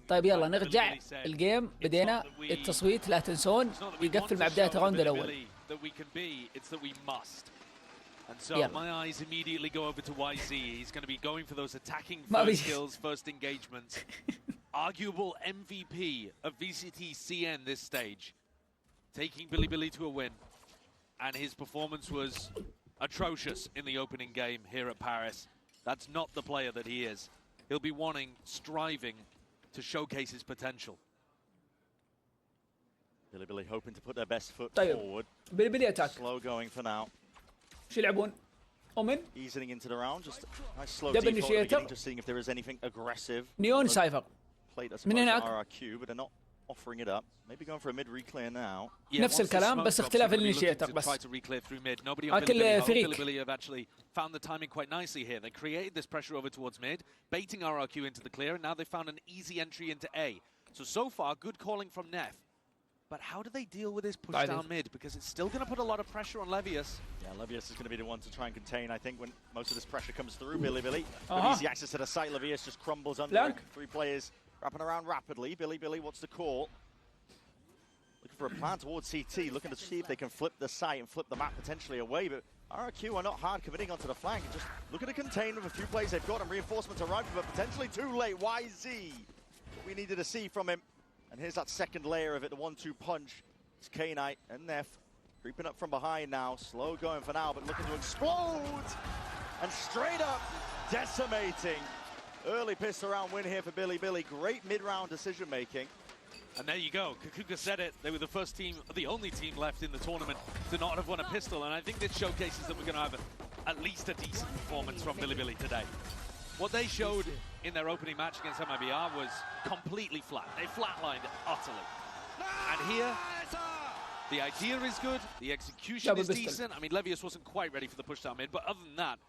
طيب يلا نرجع الجيم، بدينا التصويت، لا تنسون يقفل مع بداية الراوند الأول. And so my eyes immediately go over to YZ. He's going to be going for those attacking first kills, first engagements. Arguable MVP of VCT CN this stage. Taking Billy to a win. And his performance was atrocious in the opening game here at Paris. That's not the player that he is. He'll be wanting, striving to showcase his potential. Billy hoping to put their best foot forward. Billy attack. Slow going for now. شو يلعبون؟ أومن. Easing into the round, just nice slow default at the beginning, just seeing if there is anything aggressive. نيون سايفر. Played I suppose RRQ, but they're not offering it up. Maybe going for a mid reclear now. نفس الكلام بس اختلاف الانيشيتر بس. أكل فريق. Billy have actually found the timing quite nicely here. They created this pressure over towards mid, baiting RRQ into the clear, and now they found an easy entry into A. So far, good calling from Neff. But how do they deal with this push down mid? Because it's still going to put a lot of pressure on Levius. Yeah, Levius is going to be the one to try and contain, I think, when most of this pressure comes through. Billy. Easy access to the site. Levius just crumbles under it. 3 players wrapping around rapidly. Billy, what's the call? Looking for a plan towards CT, looking to see if they can flip the site and flip the map potentially away. But RRQ are not hard committing onto the flank. Just looking to contain with a few players they've got, and reinforcements arriving, but potentially too late. YZ, what we needed to see from him. And here's that second layer of it, the 1-2 punch. It's K-Knight and Neff creeping up from behind now. Slow going for now, but looking to explode. And straight up decimating. Early pistol round win here for Billy. Great mid-round decision making. And there you go. Kakuka said it. They were the first team, the only team left in the tournament to not have won a pistol. And I think this showcases that we're going to have at least a decent performance from Billy today. What they showed in their opening match against MIBR was completely flat. They flatlined it utterly. And here, the idea is good, the execution is decent. I mean, Levius wasn't quite ready for the push down mid, but other than that,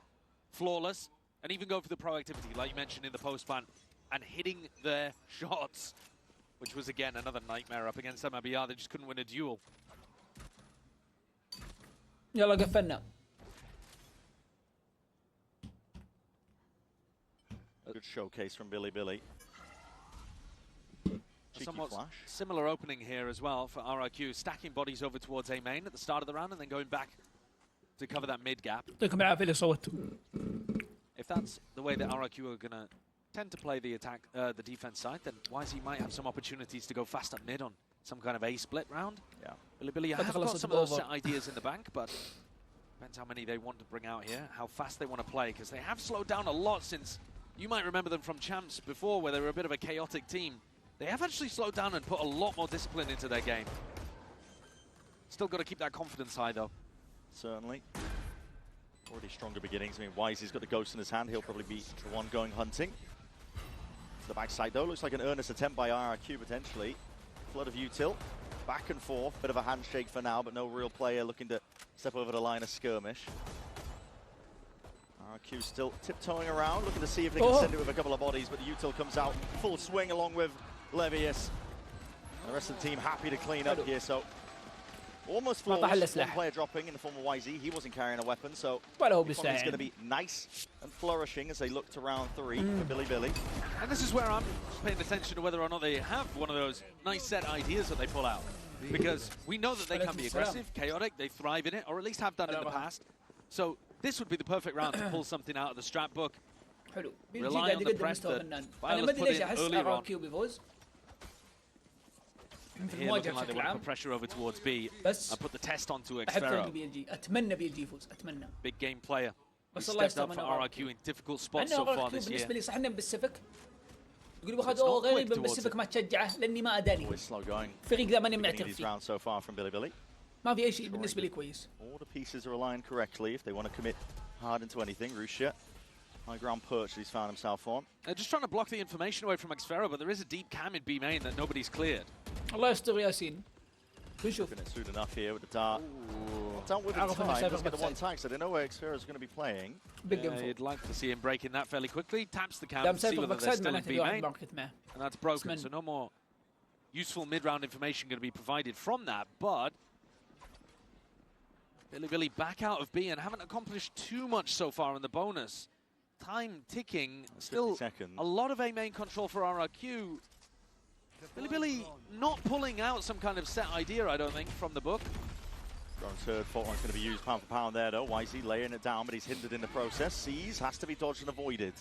flawless. And even go for the proactivity, like you mentioned in the post-ban, and hitting their shots, which was, again, another nightmare up against MIBR. They just couldn't win a duel. يلا قفلنا. A good showcase from Billy. Somewhat similar opening here as well for RRQ, stacking bodies over towards A main at the start of the round and then going back to cover that mid gap. If that's the way that RRQ are going to tend to play the attack, the defense side, then YZ might have some opportunities to go fast up mid on some kind of A split round. Yeah. Billy have got some of those set ideas in the bank, but depends how many they want to bring out here, how fast they want to play, because they have slowed down a lot since. You might remember them from Champs before, where they were a bit of a chaotic team. They have actually slowed down and put a lot more discipline into their game. Still got to keep that confidence high, though. Certainly. Already stronger beginnings. I mean, YZ's got the ghost in his hand. He'll probably be the one going hunting. To the backside, though. Looks like an earnest attempt by RRQ, potentially. Flood of util. Back and forth. Bit of a handshake for now, but no real player looking to step over the line of skirmish. RRQ still tiptoeing around, looking to see if they can send it with a couple of bodies, but the util comes out full swing along with Levius. The rest of the team happy to clean up here, so almost flawless. One player dropping in the form of YZ. He wasn't carrying a weapon, so it's going to be nice and flourishing as they look to round 3 for Billy. And this is where I'm paying attention to whether or not they have one of those nice set ideas that they pull out. Because we know that they can be aggressive, chaotic, they thrive in it, or at least have done it in the past. So this would be the perfect round to pull something out of the strap book. Rely on the press that Violet's put in earlier on. Here looking like they want to put pressure over towards B and put the test onto Xfero. Big game player. He stepped up for RRQ in difficult spots so far this year. يقول واحد غيري بالسيفك ما تشجعه لاني ما اداني. فريق ذا ماني معترف فيه. ما في اي شيء بالنسبه لي كويس. All the pieces are aligned correctly if they want to commit hard into anything. Russia, high ground perch that he's found himself on. They're just trying to block the information away from Xfero, but there is a deep cam in B main that nobody's cleared. الله يستر ياسين. نشوف. Soon enough here with the dart. Not with the time. Doesn't get the one tag, so they know where Xfero is going to be playing. You'd like to see him breaking that fairly quickly. Taps the cam, see whether they're still in B main, and that's broken. So no more useful mid-round information going to be provided from that. But Billy back out of B and haven't accomplished too much so far in the bonus. time ticking. Still a lot of A main control for RRQ. Billy not pulling out some kind of set idea, I don't think, from the book. Drone's third fault line's going to be used pound for pound there, though. Wisely laying it down, but he's hindered in the process. Sees, has to be dodged and avoided.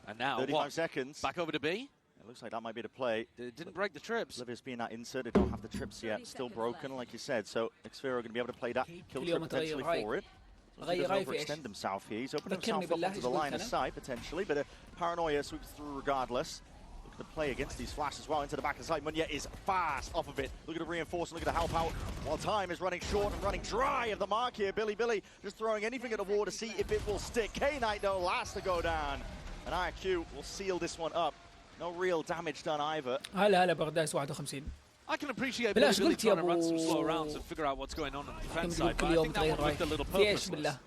And now, 35 seconds. Back over to B. It looks like that might be the play. It didn't break the trips. Livius being that insert, they don't have the trips yet. Still broken, like you said. So Xfero going to be able to play that kill trip potentially for it. So he doesn't overextend himself here. He's opened himself up onto the line of sight, potentially. But a paranoia sweeps through regardless. The play against these flashes well into the back of the site. Munyet is fast off of it. Look at the reinforcement, look at the help out. While time is running short and running dry of the mark here. Billy just throwing anything at the wall to see if it will stick. K-Knight though, last to go down. And RRQ will seal this one up. No real damage done either. هلا بغداد 51. I can appreciate Billy trying to run some slow rounds and figure out what's going on the defense side, but I think that one looked a little purposeless.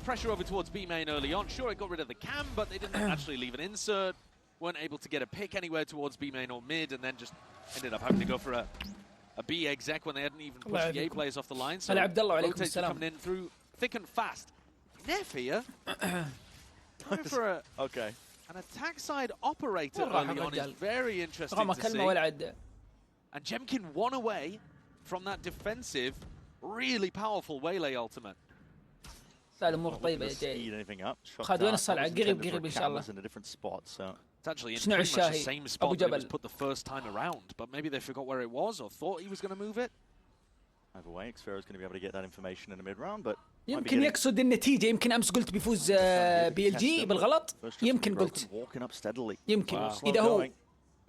Pressure over towards B main early on. Sure, it got rid of the cam, but they didn't actually leave an insert. Weren't able to get a pick anywhere towards B main or mid, and then just ended up having to go for a B exec when they hadn't even pushed the A players off the line. So rotates coming in through thick and fast. Neff here. Going for an attack side operator early on is very interesting to see. And Jemkin won away from that defensive, really powerful Waylay ultimate. الامور طيبه يا جاي. خذونا الصلعه قريب ان شاء الله. It's actually in pretty much the same spot that it was put the first time around, but maybe they forgot where it was or thought he was going to move it. Either way, Xfero is going to be able to get that information in the mid round, but يمكن يقصد النتيجه. يمكن امس قلت بيفوز BLG بالغلط. يمكن قلت. يمكن اذا هو.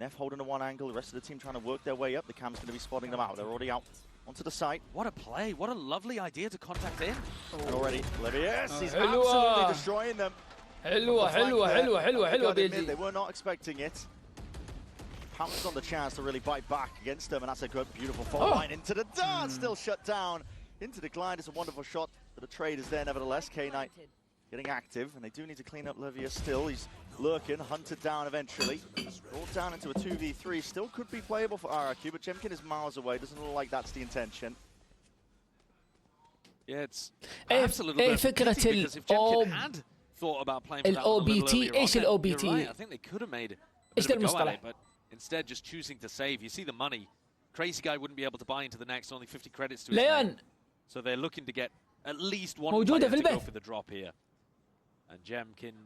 Neff holding to one angle, the rest of the team trying to work their way up. The cam's going to be spotting them out. They're already out onto the site. What a play. What a lovely idea to contact in. And already, Livius, he's absolutely destroying them. حلوة BLG. They were not expecting it. Pounced on the chance to really bite back against them, and that's a good, beautiful fall line into the dart. Still shut down. Into the glide is a wonderful shot, but the trade is there nevertheless. K-Knight getting active, and they do need to clean up Livius still. He's lurking, hunted down eventually. Brought down into a 2v3. Still could be playable for RRQ, but Jemkin is miles away. Doesn't look like that's the intention. Yeah, it's perhaps a little bit فكرة because if Jemkin had thought about playing for that a little earlier ايش on, الOBT؟ you're right. I think they could have made a bit of a go at it, but instead just choosing to save. You see the money. Crazy Guy wouldn't be able to buy into the next, only 50 credits to his name. So they're looking to get at least one player to go for the drop here. And Jemkin,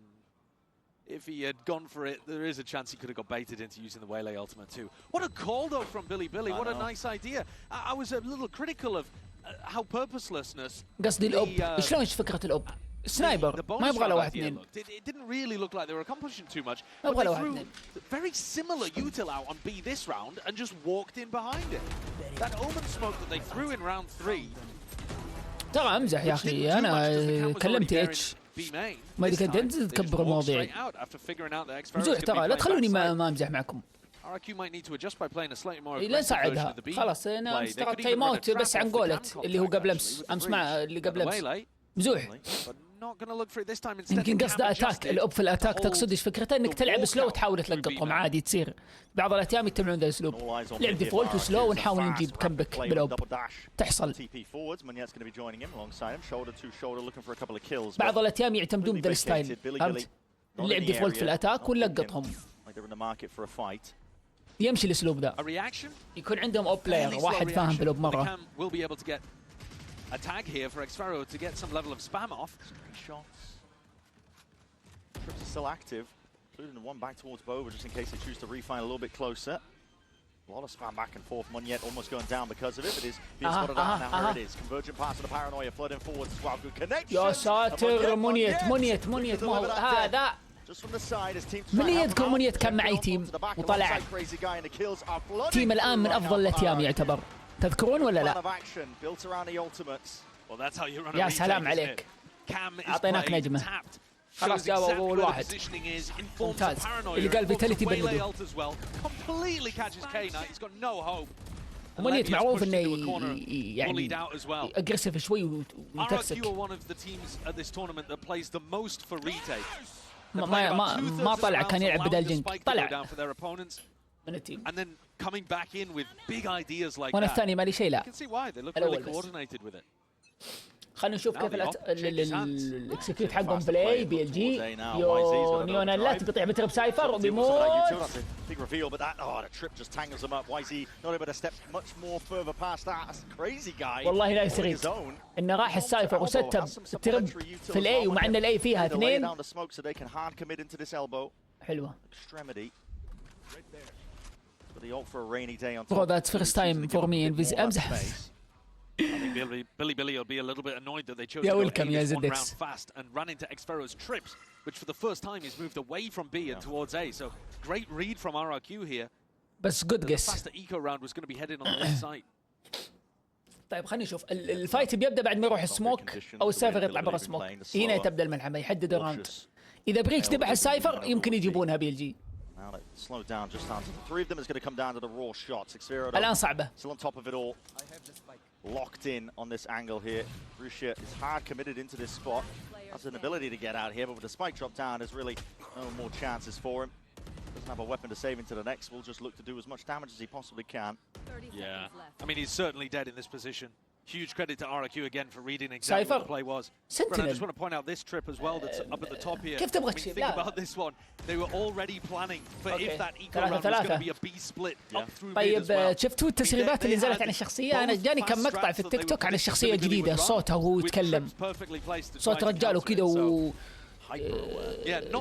if he had gone for it, there is a chance he could have got baited into using the Waylay ultimate too. What a call though from Billy. What a nice idea. I was a little critical of how purposelessness. قصدي الأوب. شلون ايش فكرة الأوب؟ سنايبر ما يبغى له واحد اثنين. It didn't really look like they were accomplishing too much. ما يبغى له واحد اثنين. Very similar util out on B this round and just walked in behind it. That omen smoke that they threw in round 3. ترى امزح يا اخي. انا كلمت اتش ما ادري كنت انت تكبر مواضيعي. مزوح ترى لا تخلوني ما امزح معكم. لا نصعدها خلاص. انا امس ترى تايم اوت بس عن قولة اللي هو قبل امس مع اللي قبل امس. مزوح. يمكن قصده اتاك. الاب في الاتاك تقصد ايش فكرته؟ انك تلعب سلو وتحاول تلقطهم عادي. تصير بعض الايام يتبعون ذا الاسلوب. لعب ديفولت وسلو ونحاول نجيب كمبك بالاب. تحصل. بعض الايام يعتمدون بذا الستايل. فهمت؟ اللعب ديفولت في الاتاك ونلقطهم. يمشي الاسلوب ذا. يكون عندهم اوب بلاير واحد فاهم بالاب مره. A tag here for Xfero to get some level of spam off. Shots. Trips are still active, including the one back towards Bova just in case they choose to refine a little bit closer. A lot of spam back and forth. Munyet almost going down because of it, but is being spotted out now. Here it is. Convergent pass of the paranoia flooding forwards as well. Good connection. يا ساتر. منيت ما هو هذا. من يذكر منيت كان معي تيم وطلع تيم الآن من أفضل الأتيام يعتبر. تذكرون ولا لا؟ يا سلام عليك. أعطيناك نجمة. خلاص جاوب أول واحد. ممتاز. اللي قال فيتاليتي بلده. ومنيت معروف انه يعني اجريسيف شوي ويتكسك. ما طلع كان يلعب بدال جنك. طلع من التيم. وانا الثاني مالي شيء. لا الأول بس. خلينا نشوف كيف الاكسكيوت حقهم بلاي بي ال جي نيون اللات بيطيح بترب سايفر وبيموت. والله لا يستغيث انه راح السايفر وستب الترب في الاي ومع ان الاي فيها اثنين. حلوه. Oh, that's first time for me in this. امزح. I think Billy will be a little bit annoyed that they chose to go welcome, this one round fast and run into Xfero's trips, which for the first time he's moved away from B and towards A. So great read from RRQ here. بس good guess. The faster eco round was going to be headed on the left side. طيب خلينا نشوف الفايت بيبدا بعد ما يروح السموك او السايفر يطلع برا السموك. هنا تبدا الملحمه يحدد الراوند. اذا بريتش ذبح السايفر يمكن يجيبونها بي ال جي. الآن صعبة. Locked in on this angle here. Russia is hard committed into this spot. Has an ability to get out here, but with the spike drop down, there's really no more chances for him. Doesn't have a weapon to save into the next. Will just look to do as much damage as he possibly can. Yeah, I mean he's certainly dead in this position. Huge credit to RRQ again for reading exactly what the play was. But I just want to point out this trip as well that's up at the top here. كيف تبغى I mean, think about this one. They were already planning for if that eco round was going to be a B split up through mid as well. طيب شفتوا التسريبات اللي نزلت عن الشخصية؟ أنا جاني كم مقطع في التيك توك عن الشخصية الجديدة، صوتها وهو يتكلم. صوت رجال وكذا و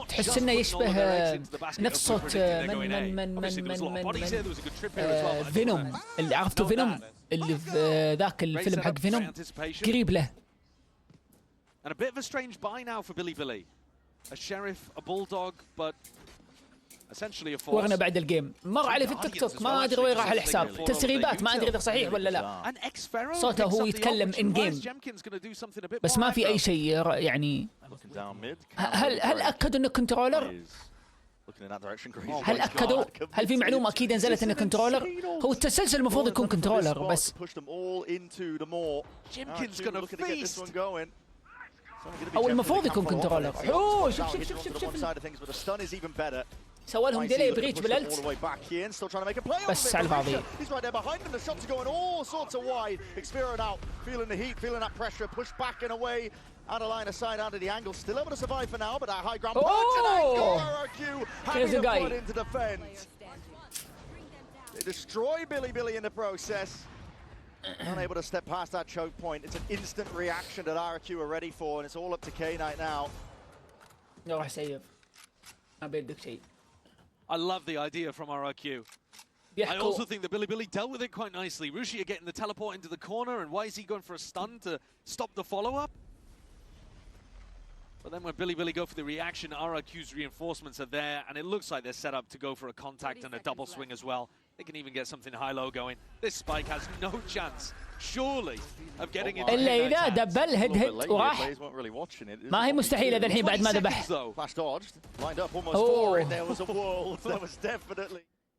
تحس انه يشبه نفس صوت فينوم اللي عرفتوا فينوم اللي في ذاك الفيلم حق فينوم قريب له. And a bit of a strange buy now for Billy. A sheriff, a bulldog, but essentially a force. ورنا بعد الجيم مر علي في التيك توك ما ادري وين راح الحساب. تسريبات ما ادري اذا صحيح ولا لا. صوته هو يتكلم ان جيم بس ما في اي شيء يعني. هل اكدوا انه كنترولر؟ هل اكدوا؟ هل في معلومه اكيده نزلت انه كنترولر؟ هو التسلسل المفروض يكون كنترولر بس. او المفروض يكون كنترولر. اوه شوف سوى لهم ديلي بريتش بالالت بس على الفاضي. Out of line of sight under the angle, still able to survive for now, but that high ground RRQ having to put into defense. They destroy Billy in the process. Unable to step past that choke point. It's an instant reaction that RRQ are ready for, and it's all up to K-Knight now. No, I save. I bet the shit. I love the idea from RRQ. I also think that Billy dealt with it quite nicely. Rushi getting the teleport into the corner, and why is he going for a stun to stop the follow-up? But then when Billy go for the reaction, RRQ's reinforcements are there, and it looks like they're set up to go for a contact and a double swing as well. They can even get something high-low going. This spike has no chance, surely, of getting it. إلا إذا دبل هد وراح ما هي مستحيلة ذا الحين بعد ما ذبح.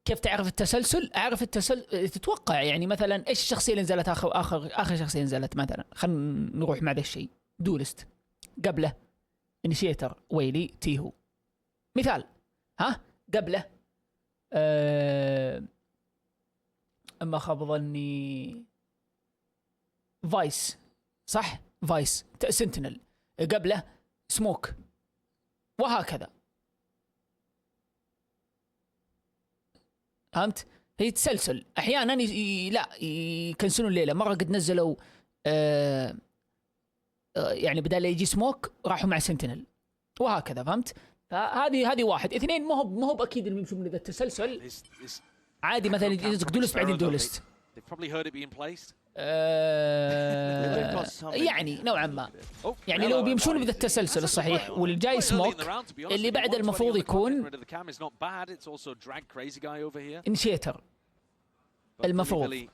كيف تعرف التسلسل؟ أعرف التسلسل تتوقع يعني مثلا إيش الشخصية اللي نزلت آخر شخصية نزلت مثلا. خلينا نروح مع ذا الشيء. دولست قبله انيشيتر ويلي تيهو مثال. ها قبله اما خاب ظني فايس صح فايس سنتينل قبله سموك وهكذا. فهمت؟ هي تسلسل احيانا لا يكنسلون الليله. مره قد نزلوا يعني بدال يجي سموك راحوا مع سنتينل وهكذا. فهمت؟ فهذه واحد. اثنين ما هو اكيد اللي يمشون من ذا التسلسل عادي. مثلا يجيك دولست بعدين دولست يعني نوعا ما يعني لو بيمشون بذا التسلسل الصحيح والجاي سموك اللي بعد المفروض يكون انشيتر المفروض.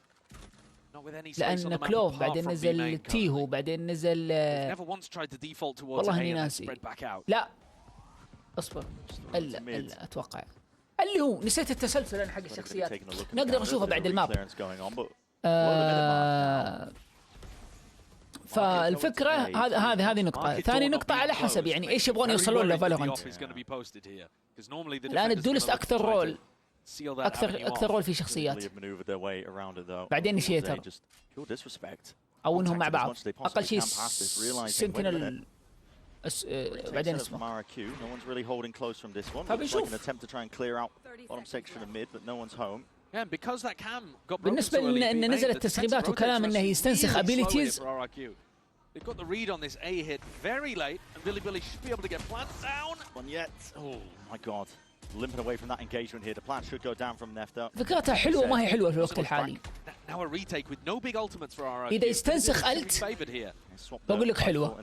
لأن كلوف بعدين نزل تيهو بعدين نزل والله اني ناسي. لا اصبر الا اتوقع اللي هو نسيت التسلسل انا حق الشخصيات. نقدر نشوفه بعد الماب. فالفكرة هذه نقطة. ثاني نقطة على حسب يعني ايش يبغون يوصلون لفالورانت. الآن الدولست أكثر رول أكثر رول في شخصيات. بعدين نشيتر او انهم مع بعض. اقل شيء سنتينل بعدين اسمه. فبنشوف. بالنسبة لأن نزلت تسريبات وكلام انه يستنسخ ابيليتيز. They've got the read on this A hit very late, and Billy should be able to get plant down. One yet. Oh my God. Limping away from that engagement here. The plant should go down from Nefta. فكرتها حلوة وما هي حلوة في الوقت الحالي. Now a retake with no big ultimates for RRQ. إذا يستنسخ ألت بقول لك حلوة.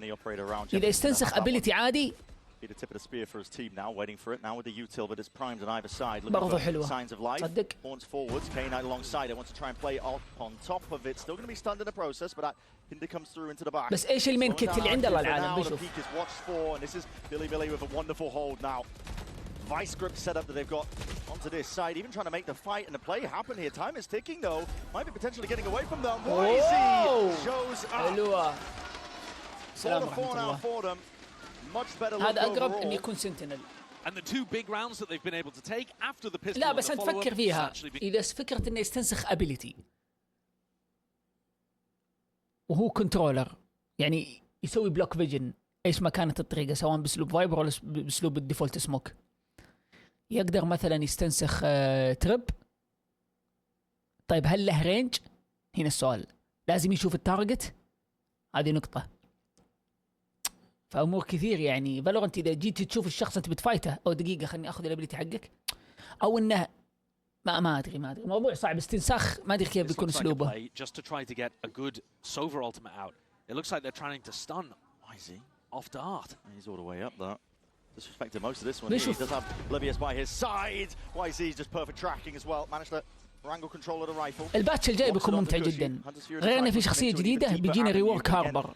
إذا يستنسخ ابيليتي عادي the tip of the spear for his team now, waiting for it now with the util, but it's primed on either side. برضو حلوة. Signs of life. صدق. Horns forwards, K9 alongside it, wants to try and play off on top of it. Still going to be stunned in the process, but Hinder comes through into the back. بس ايش المين كيت اللي عنده الله العالم بشوف. The peak is watched for, and this is Billy with a wonderful hold now. Vice grip setup that they've got onto this side, even trying to make the fight and the play happen here. Time is ticking though. Might be potentially getting away from them. YZ shows up. حلوة. السلام ورحمة الله. For them. هذا أقرب إن يكون سنتينل. And the two big rounds that they've been able to take after the pistol. لا بس أنت فكر فيها. إذا فكرت إنه يستنسخ ابيليتي وهو كنترولر، يعني يسوي بلوك فيجن ايش ما كانت الطريقة، سواء باسلوب فايبر ولا باسلوب الديفولت سموك، يقدر مثلا يستنسخ ترب. طيب هل له رينج؟ هنا السؤال. لازم يشوف التارجت، هذه نقطة. فامور كثير يعني. فالورانت اذا جيت تشوف الشخص انت بتفايته، او دقيقه خليني اخذ الابيليتي حقك، او انه ما ادري الموضوع صعب. استنساخ ما ادري كيف بيكون اسلوبه. It looks like they're trying to stun YZ off dart. He's all the way up there. Disrespected most of this one. He does have Livius by his side. YZ is just perfect tracking as well. Managed to wrangle control of the rifle. الباتش الجاي بيكون ممتع جدا. غير انه في شخصية جديدة بيجينا ريورك هاربر.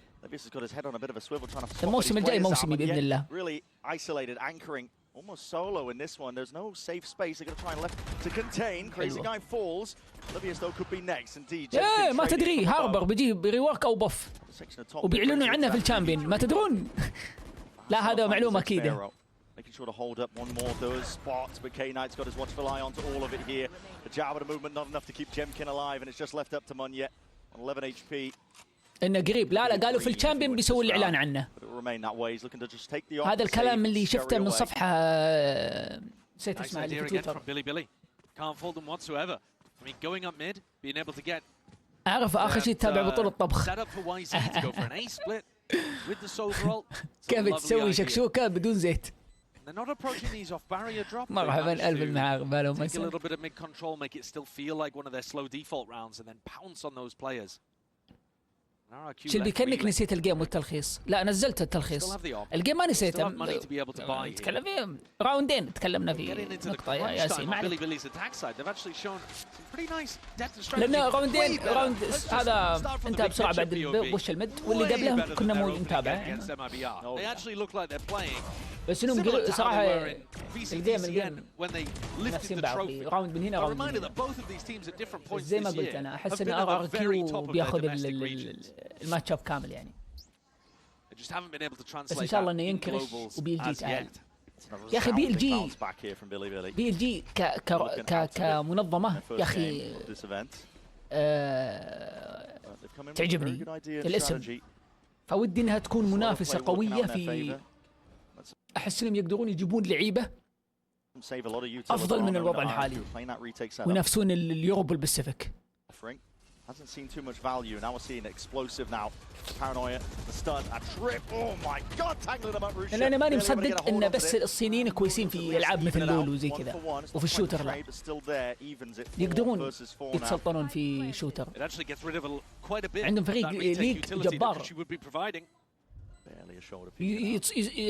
الموسم الجاي موسمي بإذن الله. Really isolated, anchoring, almost solo in this one. There's no safe space. They're going to try and left to contain. Crazy guy falls. Livius though could be next. Indeed. ما تدري هاربر بيجي بريورك أو بف. وبيعلنوا عنه في الشامبيون، ما تدرون. لا هذا معلومة أكيدة. Making sure to hold up one more of those spots, but K9's got his watchful eye onto all of it here. The jab of the movement not enough to keep Jemkin alive, and it's just left up to Munya on 11 HP. إنه قريب. لا قالوا في الشامبيون بيسوي الإعلان عنه. هذا الكلام اللي شفته من صفحة نسيت اسمها اللي في تويتر. أعرف آخر شيء تتابع بطولة طبخ. كيف تسوي شكشوكة بدون زيت؟ مرحبا ألف المعارف بالهم مساء. شلبي كأنك نسيت الجيم والتلخيص. لا نزلت التلخيص. الجيم ما نسيته. نتكلم فيه راوندين تكلمنا فيه نقطة يا ياسين. ما عليك. لأن راوند هذا انتهى بسرعة بعد بوش المد، واللي قبله كنا مو نتابعه يعني. بس انهم صراحة الجيم نفسين بعض، راوند من هنا راوند من هنا. زي ما قلت انا احس ان RRQ بياخذ الماتش اب كامل يعني. بس ان شاء الله انه ينكرش وبي ال جي تعال. يا اخي بي ال جي كمنظمة يا اخي تعجبني الاسم، فودي انها تكون منافسة قوية. في احس انهم يقدرون يجيبون لعيبه افضل من الوضع الحالي وينافسون اليوروب والباسيفيك. Hasn't seen too much value. Now we're seeing explosive now. Paranoia, the stun, a trip. Oh my God, tangling them up. لأن أنا ماني مصدق إن بس الصينيين كويسين في ألعاب مثل لول وزي كذا، وفي الشوتر لا يقدرون يتسلطنون في شوتر. عندهم فريق ليج جبار.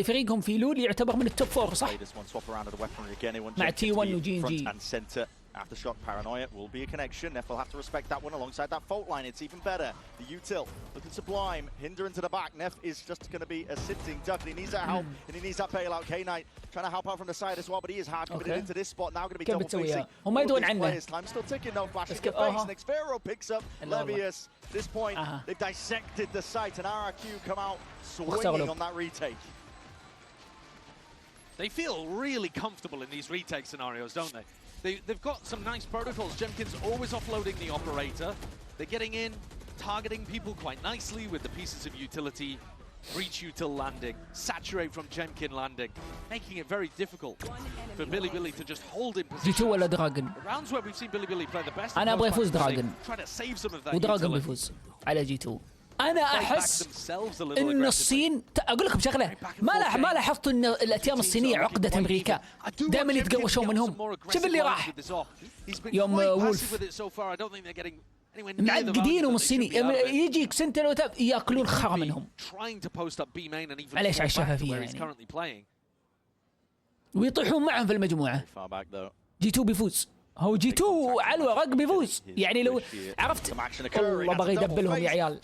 فريقهم في لول يعتبر من التوب فور صح؟ مع T1 وجي جي. Aftershock Paranoia will be a connection. Neff will have to respect that one alongside that fault line. It's even better. The util looking sublime. Hinder into the back. Neff is just going to be a sitting duck. And he needs that help and he needs that bailout. K9 trying to help out from the side as well, but he is hard committed into this spot. Now going to be double facing. هم ما يدرون عنه. Time still ticking though. Flashing the face. Next Pharaoh picks up Levius. At this point, they've dissected the site and RRQ come out swinging on that retake. They feel really comfortable in these retake scenarios, don't they? They've got some nice protocols. Jemkin's always offloading the operator. They're getting in, targeting people quite nicely with the pieces of utility, breach util landing, saturate from Jemkin landing, making it very difficult for Billy to just hold in position. G2 ولا دراجون؟ Rounds where we've seen Billy play the best. أنا أبغى يفوز دراجون. Try to save some of that ودراجون utility. بيفوز على G2. أنا أحس إن الصين أقول لكم شغلة ما لاحظت إن الأتيام الصينية عقدة أمريكا دائما يتقوشوا منهم. شوف اللي راح يوم وولف معقدين ومن الصيني يجيك سنتر ياكلون خرا منهم. معليش على الشفافية يعني. ويطيحون معهم في المجموعة. G2 بيفوز. هو G2 على الورق بيفوز يعني لو عرفت والله بغى يدبلهم يا عيال.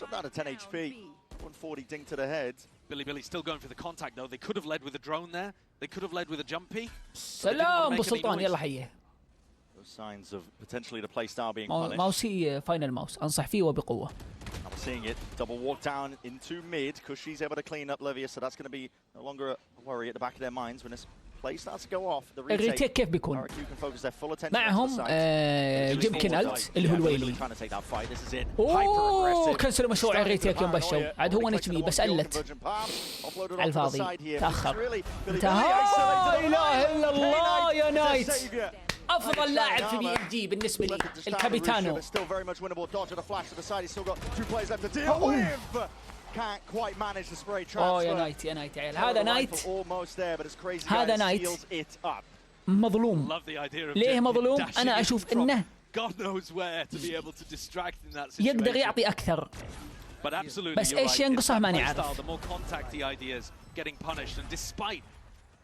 Billy still going for the contact though. They could have led with a drone there. They could have led with a jumpy. سلام ابو سلطان يلا حيه. Signs of potentially the play style being punished. ماوسي فاينل ماوس انصح فيه وبقوة. I'm seeing it. Double walk down into mid because she's able to clean up Levius, so that's going to be no longer a worry at the back of their minds when this play starts to go off. The الريتيك كيف بيكون؟ RRQ can focus their full attention معهم جيمكن ألت اللي هو الويلي. اوه كنسلوا مشروع الريتيك يوم بشوا عاد هو اتش بي بس ألت على الفاضي تأخر. لا اله الا الله يا نايت. افضل لاعب في بي ال جي بالنسبه لي الكابيتانو. اوه يا نايت يا نايت يا عيال هذا نايت. هذا نايت مظلوم. ليه مظلوم؟ انا اشوف انه يقدر يعطي اكثر بس ايش ينقصه ماني عارف.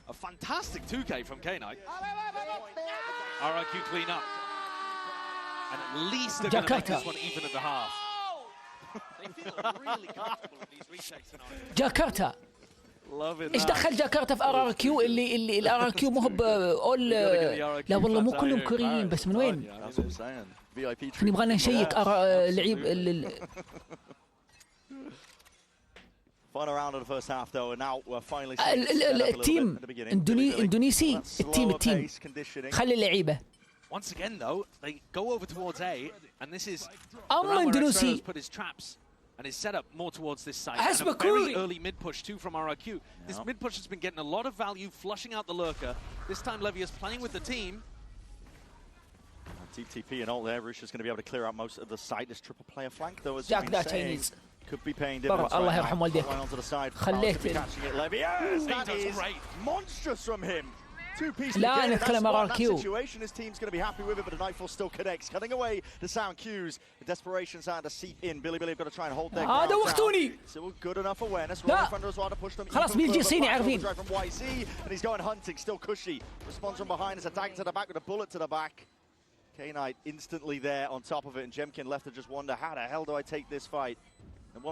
A fantastic 2K from K-Knight. RRQ clean up. And at least they're going to make this one even at the half. They feel really comfortable in these retakes tonight. جاكرتا. ايش دخل جاكرتا في RRQ اللي الRRQ مو هو اول لا والله مو كلهم كوريين بس من وين؟ نبغى نشيك لعيب التيم اندونيسي التيم خلي اللعيبه. Once again though, they go over towards A and this is اندونيسي put his traps and is set up more towards this side. حسب And a very كوري. early mid push too from RRQ. This mid push has been getting a lot of value, flushing out the lurker. This time Levius playing with the team. Deep TP and all there. Rusha's going to be able to clear out most of the side. This triple player flank though as جاك ذا تشاينيز. Could be paying dividends. الله يرحم والديك. خليت that is monstrous from him. Two pieces. لا نتكلم RRQ. Situation his team's going to be happy with it, but the Nightfall still connects, cutting away the sound cues. The desperation starting to seep in. Billy have got to try and hold their ground. دوختوني. Still good enough awareness. لا. To push them. خلاص بيجي صيني عارفين. From YC, and he's going hunting. Still cushy. Responds from behind as a dagger to the back with a bullet to the back. K-Knight instantly there on top of it, and Jemkin left to just wonder how the hell do I take this fight.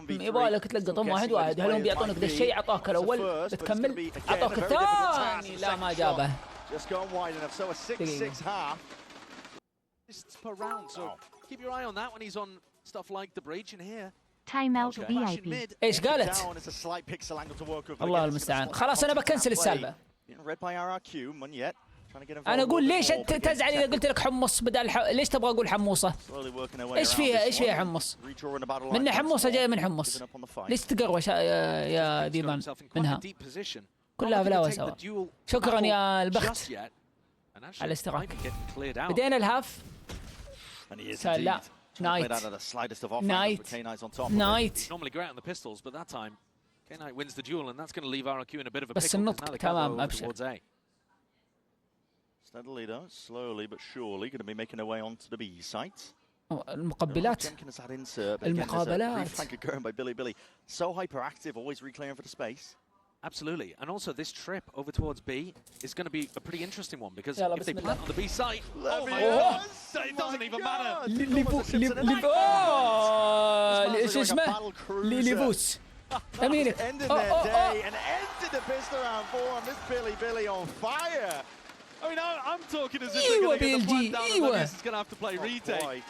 يبغالك تلقطهم واحد هل هم بيعطونك ذا الشيء؟ اعطاك الاول بتكمل اعطوك الثاني لا ما جابه. Just gone wide enough, so a 6-6 half. Per round, so keep your eye on that when he's on stuff like the breach in here. Time out VIP. ايش قالت؟ الله المستعان. خلاص انا بكنسل السالفه. انا اقول ليش انت تزعل اذا قلت لك حمص بدل ليش تبغى اقول حموصه؟ ايش فيها حمص؟ من حموصه جايه من حمص. ليش تقروش يا ديمان منها؟ كلها بلاوه سوا. شكرا يا البخت على الاشتراك. بدينا الهاف. لا نايت بس النطق تمام ابشر. Steadily though, slowly but surely going to be making their way onto the B site. المقبلات. المقابلات. By Billy. So hyperactive, always reclaiming for the space. Absolutely, and also this trip over towards B is going to be a pretty interesting one because if they plant on the B site, oh my god, it doesn't even matter. ايش اسمه؟ ليفوس. Ended their day and ended the pistol round 4 on this Billy on fire. I mean, I'm talking as if they're going to get the plan down and Levius is going to have to play retake.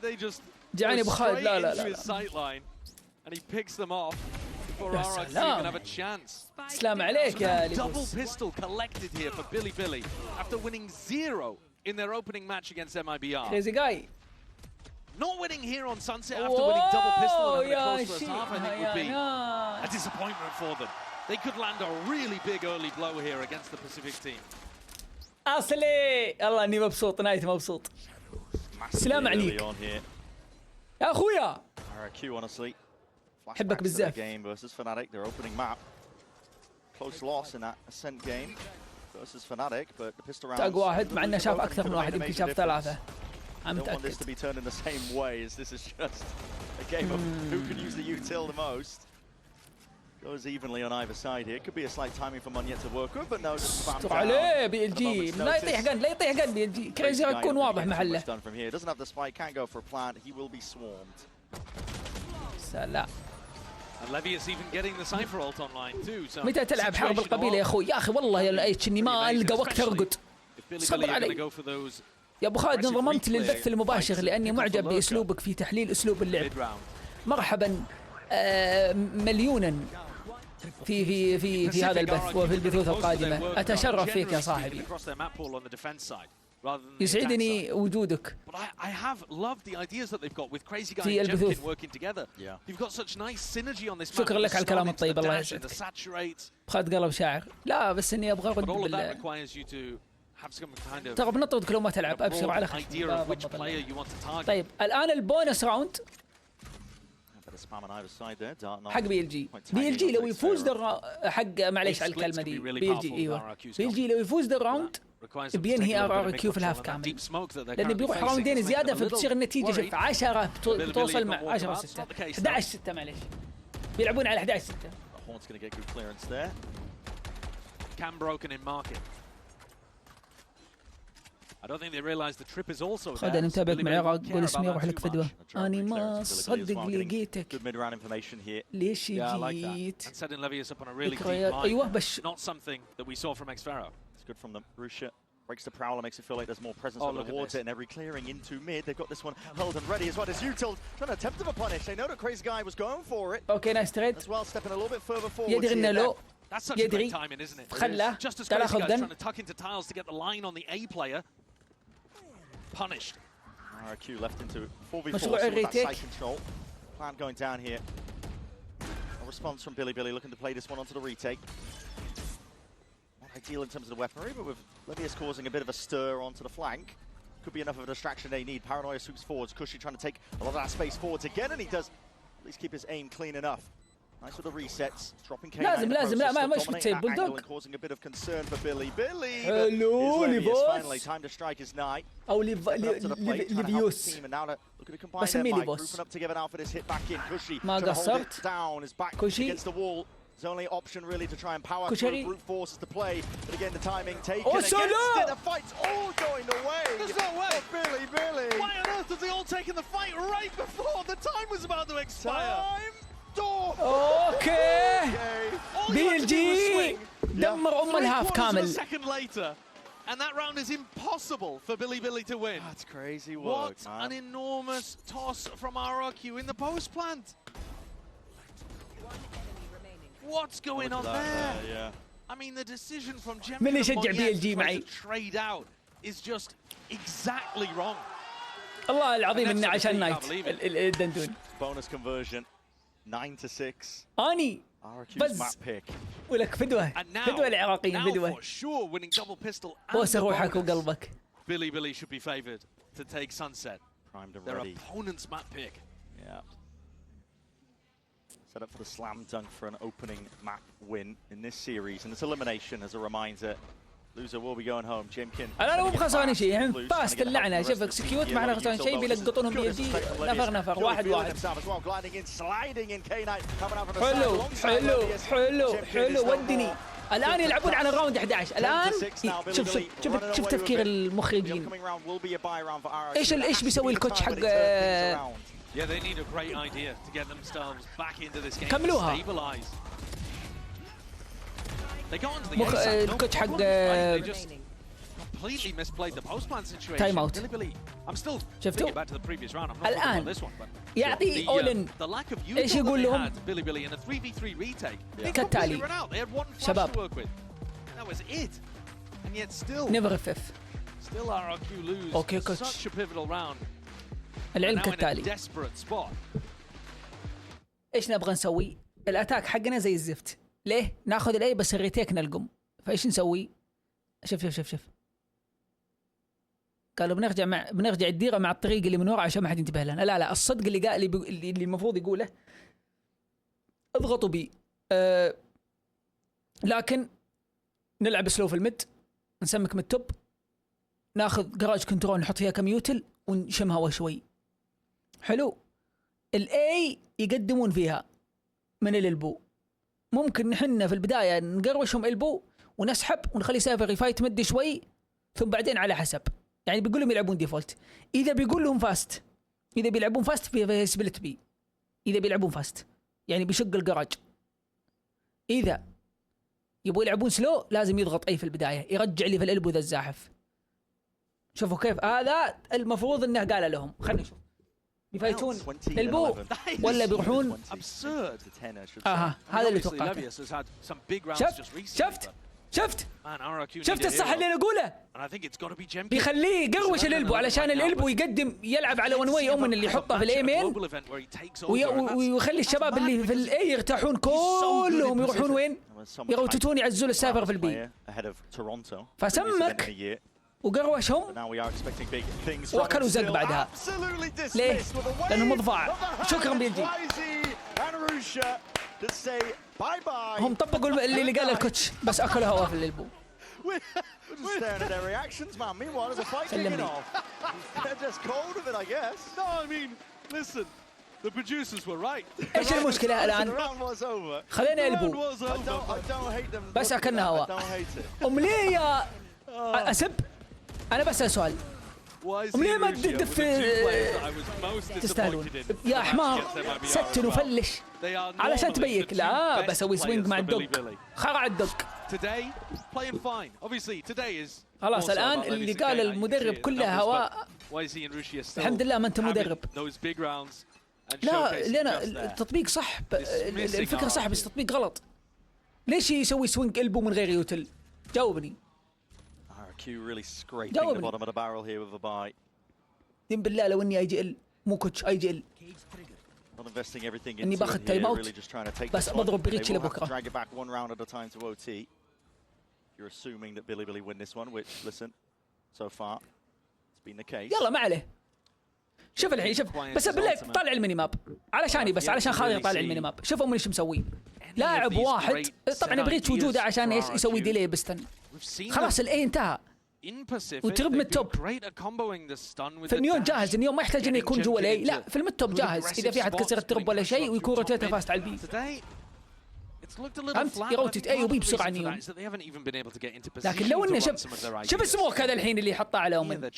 They just go straight into his sight line and he picks them off before RRQ even have a chance. سلام عليك يا ليفوس. Double pistol collected here for Billy after winning 0 in their opening match against MIBR. Crazy guy. Not winning here on Sunset after winning double pistol and having a يا close first half, I think would be a disappointment for them. They could land a really big early blow here against the Pacific team. اصلي الله اني مبسوط نايت مبسوط. السلام عليك يا اخويا. RRQ honestly. احبك بزاف. Game versus Fnatic. They're opening map. Close loss in that Ascent game versus Fnatic, but the pistol rounds. تاق واحد مع انه شاف اكثر من واحد يمكن شاف ثلاثة. I don't want this to be turned in the same way as this is just a game of who can use the util the most. Goes evenly on either side here. Could be a slight timing for Monyet to work with, but no, just spam down. عليه BLG لا يطيح قن لا يطيح قن BLG كريزي يكون واضح محله. Doesn't have the spike, can't go for a plant. He will be swarmed. سلام. And Levy is even getting the Cypher ult online too. So متى تلعب حرب القبيلة يا اخوي؟ يا اخي والله يا الايتش اني ما القى وقت ارقد. صبر علي. يا ابو خالد انضممت للبث المباشر لاني معجب باسلوبك في تحليل اسلوب اللعب. مرحبا مليونا في هذا البث وفي البثوث القادمة. اتشرف فيك يا صاحبي. يسعدني وجودك في البثوث. شكرا لك على الكلام الطيب الله يسعدك. خذ قلب شاعر. لا بس اني ابغى ارد بالله. ترى بنطرد كل ما تلعب ابشر على خير. طيب الان البونس راوند حق BLG لو يفوز حق معليش على الكلمه دي BLG ايوه BLG لو يفوز الراوند بينهي RRQ في الهاف كامل لانه بيروح راوندين زياده فبتصير النتيجه شوف 10 بتوصل مع 10 6 11 6 معليش بيلعبون على 11 6. خد انا متابعك مع العراق قول اسمي اروح لك فدوه. انا ما اصدق لقيتك. ليش جيت؟ ذكريات ايوه بس breaks the prowler, makes it feel like there's more presence towards it, and every clearing into mid. They've got this one held and ready as well as util trying to attempt a punish. They know the crazy guy was going for it. Okay, nice trade. As well, stepping a little bit further forward. يدري انه لو That's such a great timing, isn't it? خله just as crazy guys trying to tuck into tiles to get the line on the A player. Punished. RRQ left into 4v4 so with that side control. Plan going down here. A response from Billy looking to play this one onto the retake. Not ideal in terms of the weaponry, but with Levius causing a bit of a stir onto the flank. Could be enough of a distraction they need. Paranoia swoops forwards. Cushy trying to take a lot of that space forwards again, and he does at least keep his aim clean enough. Nice with the resets, dropping K9 لازم لا ما مش بتسيب بولدوغ. causing a bit of concern for Billy. Hello ليفوس. Finally time to strike is nigh. أو ليفيوس. بسميه ليفوس. ما قصرت. كوشي. His only option really to try and power through brute forces to play, but again the timing taken against it. The fight's all going away. There's no way. Billy. Why on earth has he all taken the fight right before the time was about to expire? اوكي BLG دمر الهاف كامل. And that round is impossible for Billy to win. That's crazy work. What an enormous toss from RRQ in the post plant. What's going on there? Yeah. I mean, the decision from من يشجع BLG معي to trade out is just exactly wrong. الله العظيم انه عشان نايت الدندون. Bonus conversion 9-6. اني بس ولك فدوه العراقيين فدوه. بوس روحك وقلبك. Billy should be favored to take Sunset. Their opponent's map pick. Yeah. Set up for the slam dunk for an opening map win in this series, and it's elimination as a reminder. Loser will be going home. Jimkin. انا مو بخسران شيء الحين باست اللعنه شوف اكسكيوت ما احنا خسران شيء بيلقطونهم BLG نفر واحد حلو ودني. الان يلعبون على الراوند 11 الان. شوف تفكير المخرجين. ايش بيسوي الكوتش حق Yeah, they need a great idea to get themselves back into this game. كملوها. الكوتش حق completely misplayed the post plant situation. تايم اوت. I'm still شفتوا؟ back to the previous round. I'm not الآن this one, but يعطي اولن. ايش يقول لهم؟ Billy in a 3v3 retake. كالتالي شباب. That was it. And yet still never FF. Still RRQ lose. Okay, coach. Such a pivotal round. العلم كالتالي. ايش نبغى نسوي؟ الاتاك حقنا زي الزفت. ليه؟ ناخذ الاي بس الريتيك نلقم. فايش نسوي؟ شوف قالوا بنرجع الديره مع الطريق اللي من ورا عشان ما حد ينتبه لنا. لا الصدق اللي قال اللي المفروض يقوله اضغطوا بي. لكن نلعب سلو في الميد، نسمك من التوب، ناخذ جراج كنترول نحط فيها كم يوتل ونشم هوا شوي. حلو. الاي يقدمون فيها من الالبو. ممكن نحن في البدايه نقروشهم البو ونسحب ونخلي سيرفر يفايت مدي شوي، ثم بعدين على حسب. يعني بيقول لهم يلعبون ديفولت. اذا بيقول لهم فاست، اذا بيلعبون فاست في سبلت بي. اذا بيلعبون فاست يعني بيشق الجراج. اذا يبغوا يلعبون سلو لازم يضغط اي في البدايه، يرجع لي في الالبو ذا الزاحف. شوفوا كيف هذا المفروض انه قال لهم. خلينا نشوف بيفايتون البو ولا بيروحون. هذا اللي توقعته. شفت الصح اللي انا اقوله؟ بيخليه يقروش الالبو علشان الالبو يقدم يلعب على ون واي اومن اللي يحطه في الايمين، ويخلي الشباب اللي في الاي يرتاحون كلهم يروحون وين؟ يروتتون يعزون السافر في البي. فسمك وقروشهم واكلوا زق بعدها. ليه؟ لانه مضفع. شكرا بي ال جي. هم طبقوا اللي قال الكوتش بس اكلوا هوا في الالبو. سلمني. ايش المشكلة الان؟ خلينا البو بس اكلنا هوا. ليه يا اسب؟ انا بسأل سؤال. ليه ما تدف تستاهلون يا حمار؟ ستن وفلش علشان تبيك. لا بسوي سوينج مع الدق. خرع الدق. خلاص الان اللي قال المدرب كلها هواء. الحمد لله ما انت مدرب. لا لنا التطبيق صح، الفكرة صح بس التطبيق غلط. ليش يسوي سوينج البو من غير يوتل؟ جاوبني. دين بالله لو اني اي جي ال مو كوتش اي جي ال اني باخذ تايم اوت بس بضرب بريتش لبكره. يلا ما عليه. شوف الحين شوف بس بالله طالع الميني ماب علشاني بس علشان خاطري طالع الميني ماب. شوفوا ايش مسوي. لاعب واحد طبعا بريتش وجوده عشان يسوي ديلي بستن. خلاص الاي انتهى وترب من التوب. في النيون جاهز. النيون ما يحتاج انه يكون جوا الاي، لا في المتوب جاهز. اذا في احد كسر الترب ولا شيء ويكون روتيتر فاست على البي. فهمت؟ يروتيت اي وبي بسرعه نيون. لكن لو انه شوف السموك هذا الحين اللي حطه على اومن.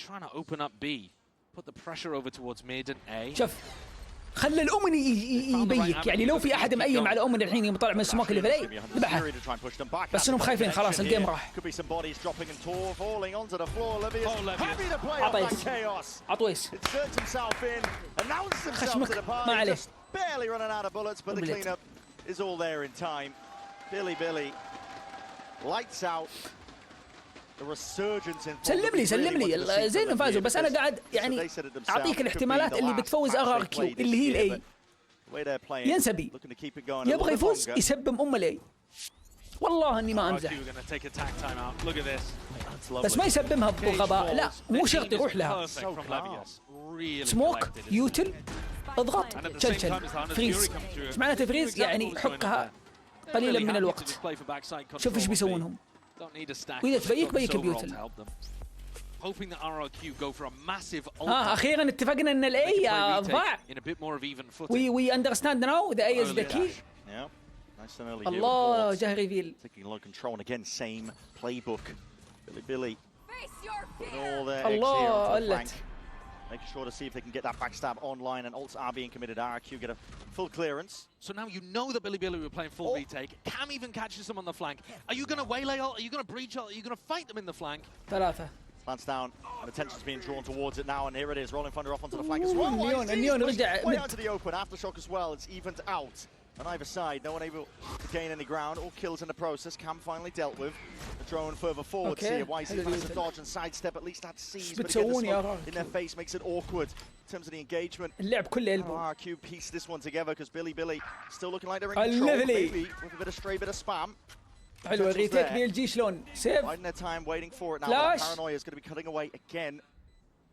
شوف خلى الأومن يبيك. يعني لو في أحد مأيم على أومن الحين يطلع من السموك اللي في الأي ذبحه. بس إنهم خايفين خلاص الجيم راح. عطويس خشمك ما عليه. سلم لي زين فازوا بس انا قاعد يعني اعطيك الاحتمالات اللي بتفوز RRQ اللي هي الاي. ينسبي يبغى يفوز يسبم الاي. والله اني ما امزح بس ما يسبمها بغباء. لا مو شرط يروح لها. سموك يوتل اضغط شل فريز. ايش معناته فريز؟ يعني حكها قليلا من الوقت. شوف ايش بيسوونهم. وإذا تبيك بيك بيوتل. أخيرا اتفقنا أن الأي ضاع. We understand now the A is the key. الله جه ريفيل. الله قلت. Making sure to see if they can get that backstab online and ults are being committed. RRQ get a full clearance. So now you know that Billy were playing full retake. Cam even catches them on the flank. Are you going to waylay ult? Are you going to breach ult? Are you going to fight them in the flank? ثلاثة. Plants down and attention's being drawn towards it now and here it is. Rolling Thunder off onto the flank as well. النيون رجع way out to the open. Aftershock as well. It's evened out. on either side. No one able to gain any ground. All kills in the process. Cam finally dealt with. The drone further forward here. YC managed to dodge and sidestep. At least that sees. But again, the smoke in their face makes it awkward in terms of the engagement. RRQ pieced this one together because Billy still looking like they're in control. Maybe with a bit of stray bit of spam. حلو الريتيك BLG شلون سيف biding their time waiting for it now. Paranoia is going to be cutting away again.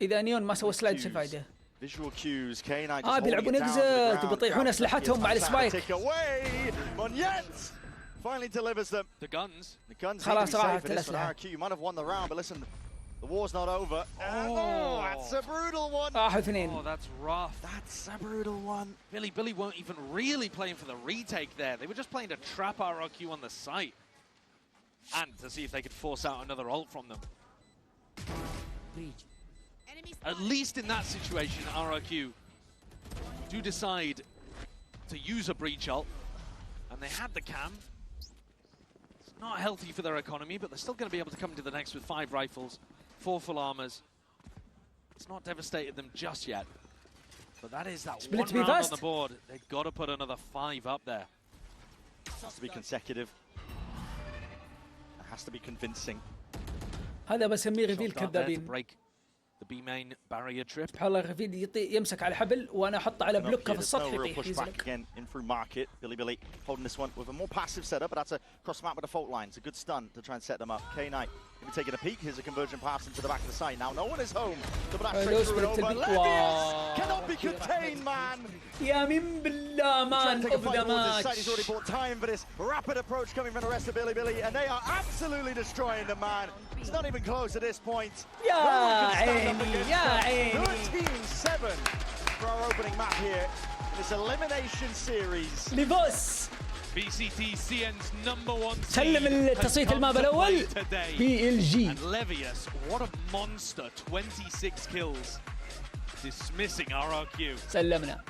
اذا نيون ما سوى سلايد شو الفائده؟ Visual cues. K9 بيلعبون اكزت وبيطيحون اسلحتهم مع السبايك. Finally delivers them. The guns خلاص راحت الاسلحه. RRQ, you might have won the round, but listen, the war's not over. Oh, that's a brutal one. راحوا اثنين. Oh, that's rough. That's a brutal one. Billy weren't even really playing for the retake there. They were just playing to trap RRQ on the site. And to see if they could force out another ult from them. At least in that situation, RRQ do decide to use a breach ult. And they had the cam. It's not healthy for their economy, but they're still going to be able to come into the next with 5 rifles, 4 full armors. It's not devastated them just yet. But that is that one round on the board. They've got to put another 5 up there. It has to be consecutive. It has to be convincing. هذا بسميه ريفيل كذابين. The B main barrier trip. سبحان الله ريفيل يمسك على حبل وانا احطه على بلوكه في السطح يطيح. Again in through market. Billy holding this one with a more passive setup, but that's a cross map with a fault line. It's a good stun to try and set them up. K9 maybe taking a peek. Here's a conversion pass into the back of the site. Now no one is home. Double dash straight through it over. Levius cannot be contained, man. يا من بالله man of the match. He's already bought time for this rapid approach coming from the rest of Billy, and they are absolutely destroying the man. It's not even close at this point. يا عيني يا عيني. 13-7 for our opening map here in this elimination series. لبوس. BCTCN's #1 سلم التصويت الماب الاول BLG. And Levius, what a monster, 26 kills, dismissing RRQ. سلمنا.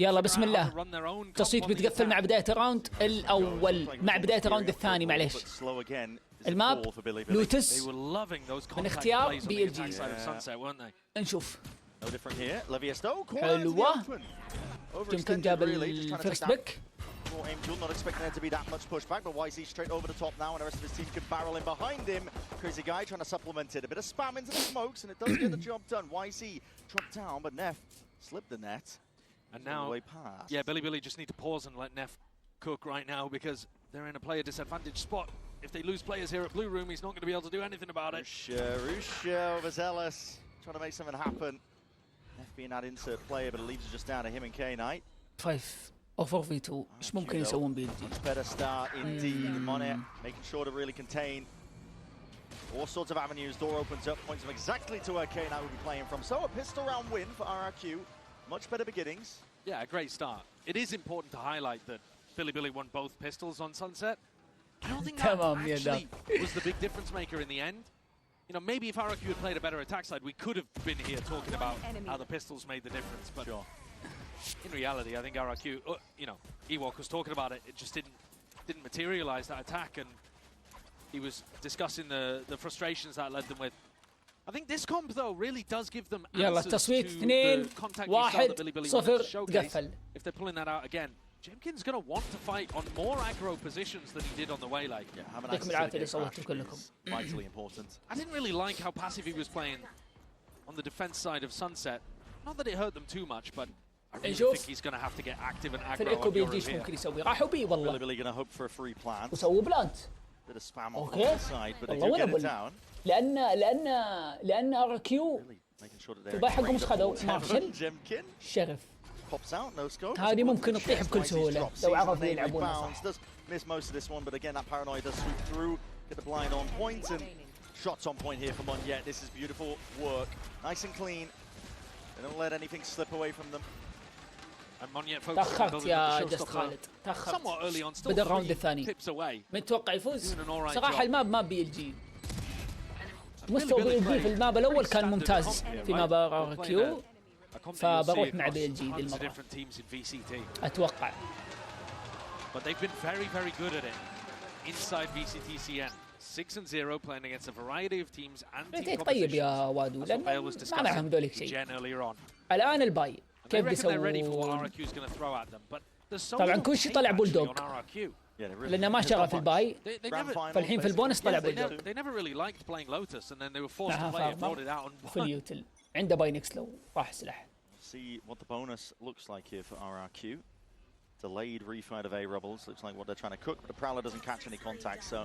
يلا بسم الله. التصويت بيتقفل مع بداية الراوند الأول مع بداية الراوند الثاني معليش. الماب لوتس من اختيار BLG. نشوف. حلوة. يمكن جاب الفيرست بيك. Not expecting there to be that much pushback, but YZ straight over the top now, and the rest of his team can barrel in behind him. Crazy guy trying to supplement it. A bit of spam into the smokes, and it does get the job done. YZ dropped down, but Neff slipped the net. And now, yeah, Billy just need to pause and let Neff cook right now because they're in a player disadvantage spot. If they lose players here at Blue Room, he's not going to be able to do anything about it. Rusha overzealous, trying to make something happen. Neff being that insert player, but it leaves it just down to him and K9. 5 or 4v2 ايش ممكن يسوون BLG؟ Much better start indeed. Monet making sure to really contain all sorts of avenues. Door opens up, points them exactly to where K9 will be playing from. So a pistol round win for RRQ. Much better beginnings. Yeah, a great start. It is important to highlight that Billy won both pistols on Sunset. I don't think that actually was the big difference maker in the end. You know, maybe if RRQ had played a better attack side, we could have been here talking about how the pistols made the difference. But in reality, I think RRQ, you know, Ewok was talking about it. It just didn't materialize that attack, and he was discussing the frustrations that led them with. I think this comp though really does give them answers to the contact you saw that Billy wanted to showcase. If they're pulling that out again, Jemkin's going to want to fight on more aggro positions than he did on the waylay. Yeah, having vitally important. I didn't really like how passive he was playing on the defense side of Sunset. Not that it hurt them too much, but I really think he's going to have to get active and aggro on Europe here. ممكن يسوي راحوا بي والله. Billy going to hope for a free plant. وسووا بلانت. Bit of spam off the side, but they do get it down. لأن RRQ الباي حقهم مش خذوا مارشل شرف. هذه ممكن تطيح بكل سهولة لو عرفوا يلعبونها صح. Miss most of this one, but again that Paranoia does sweep through, get the blind on point, and shots on point here for Monjet. This is beautiful work, nice and clean. They don't let anything slip away from them. تأخرت يا جست خالد تأخرت. بدأ الراوند الثاني. من توقع يفوز؟ صراحة الماب ما BLG. مستوى BLG في الماب الأول كان ممتاز في ماب RRQ، فبروح مع BLG ذي المرة. أتوقع. But they've been very good at it inside VCTCN. 6-0 playing against a variety of teams and team طيب يا وادو لأن ما معهم ذولك شيء. الآن الباي كيف بيسوون؟ طبعا كل شيء طلع بولدوغ لانه ما شغل في الباي، فالحين في البونس طلع بولدوغ. معها فارما فليوتل عنده باي نكس لو راح سلاح. See what the bonus looks like here for RRQ. Delayed refire of A Rebels. Looks like what they're trying to cook, but the Prowler doesn't catch any contact, so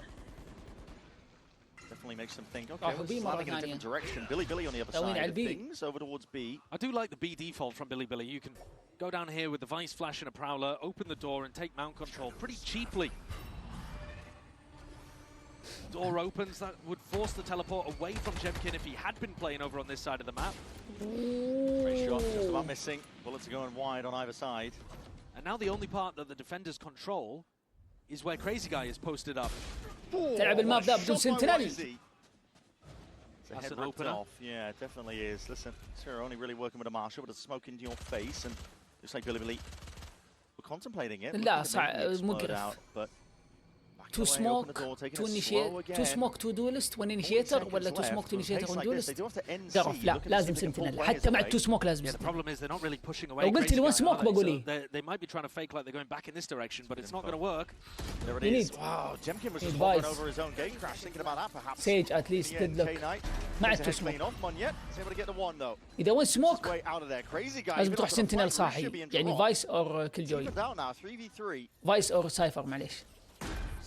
definitely makes them think, okay, we're sliding in a different direction. Billy on the other side of things, over towards B. I do like the B default from Billy. You can go down here with the Vice Flash and a Prowler, open the door and take mount control pretty cheaply. Door opens, that would force the teleport away from Jemkin if he had been playing over on this side of the map. Great shot, just about missing. Bullets are going wide on either side. And now the only part that the defenders control is where Crazy Guy is posted up. تلعب الماب ذا بدون سنتينل. That's an opener. Yeah, it definitely is. Listen, Sarah only really working with a Marshall, but it's smoke into your face, and looks like Billy we're contemplating it. لا صعب مقرف. تو سموك تو انيشيت، تو سموك تو دولست وان انيشيتر، ولا تو سموك تو انيشيتر وان دولست؟ قرف. لا لازم سنتينل، حتى مع التو سموك لازم سنتينل. لو قلت لي وان سموك بقول ايه. ينيد سيج اتليست ديدلوك مع التو سموك. اذا وان سموك لازم تروح سنتينل صاحي، يعني فايس اور كل جوي، فايس اور سايفر معليش.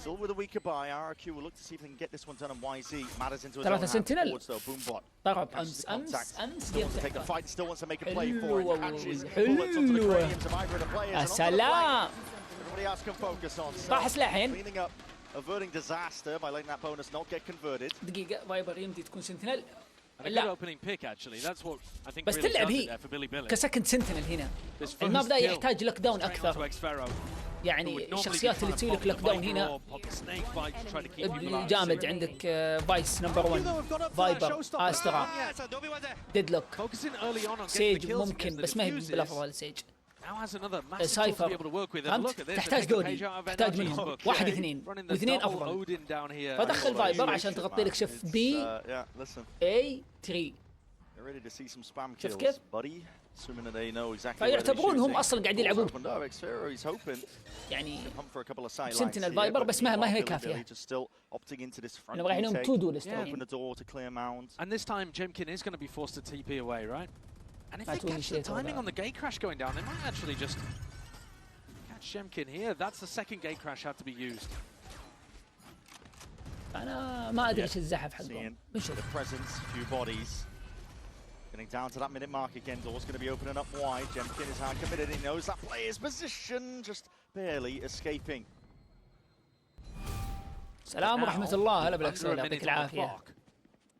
Still with a weaker buy, RRQ will look to see if they can get this one done on YZ. Matters into his ثلاثة own hand سنتينل. forwards though, Boombot. ضرب أمس Still wants to take the fight, still wants to make a play for it. Catches حلو bullets onto the craniums of either of the players. يا سلام. Everybody else can focus on. طاح سلاحين. Cleaning up, averting disaster by letting that bonus not get converted. دقيقة فايبر يمدي تكون سنتينل. لا بس تلعب هي كسكند سنتينل هنا. الماب ذا يحتاج لوك داون أكثر. يعني الشخصيات اللي تسوي لك لوك داون هنا جامد. عندك فايس نمبر 1، فايبر، استرا، ديدلوك، سيج ممكن بس ما هي بالافضل. سيج، سايفر، فهمت؟ تحتاج ذولي، تحتاج منهم واحد اثنين، واثنين افضل. فدخل فايبر عشان تغطي لك شف بي اي 3. شوف كيف؟ فيعتبرون هم اصلا قاعدين يلعبون يعني سنتينل فايبر، بس ما هي كافيه. انا رايح لهم تو دولست. And this time Jemkin is going to be forced to TP away, right? And if they catch the timing on the gate crash going down, they might actually just catch Jemkin here. That's the second gate crash had to be used. انا ما ادري ايش الزحف حقهم. نشوف. Getting down to that minute mark again. Door's going to be opening up wide. Jemkin is hard committed. He knows that player's position, just barely escaping. السلام ورحمة الله. هلا بالاكسل، يعطيك العافية.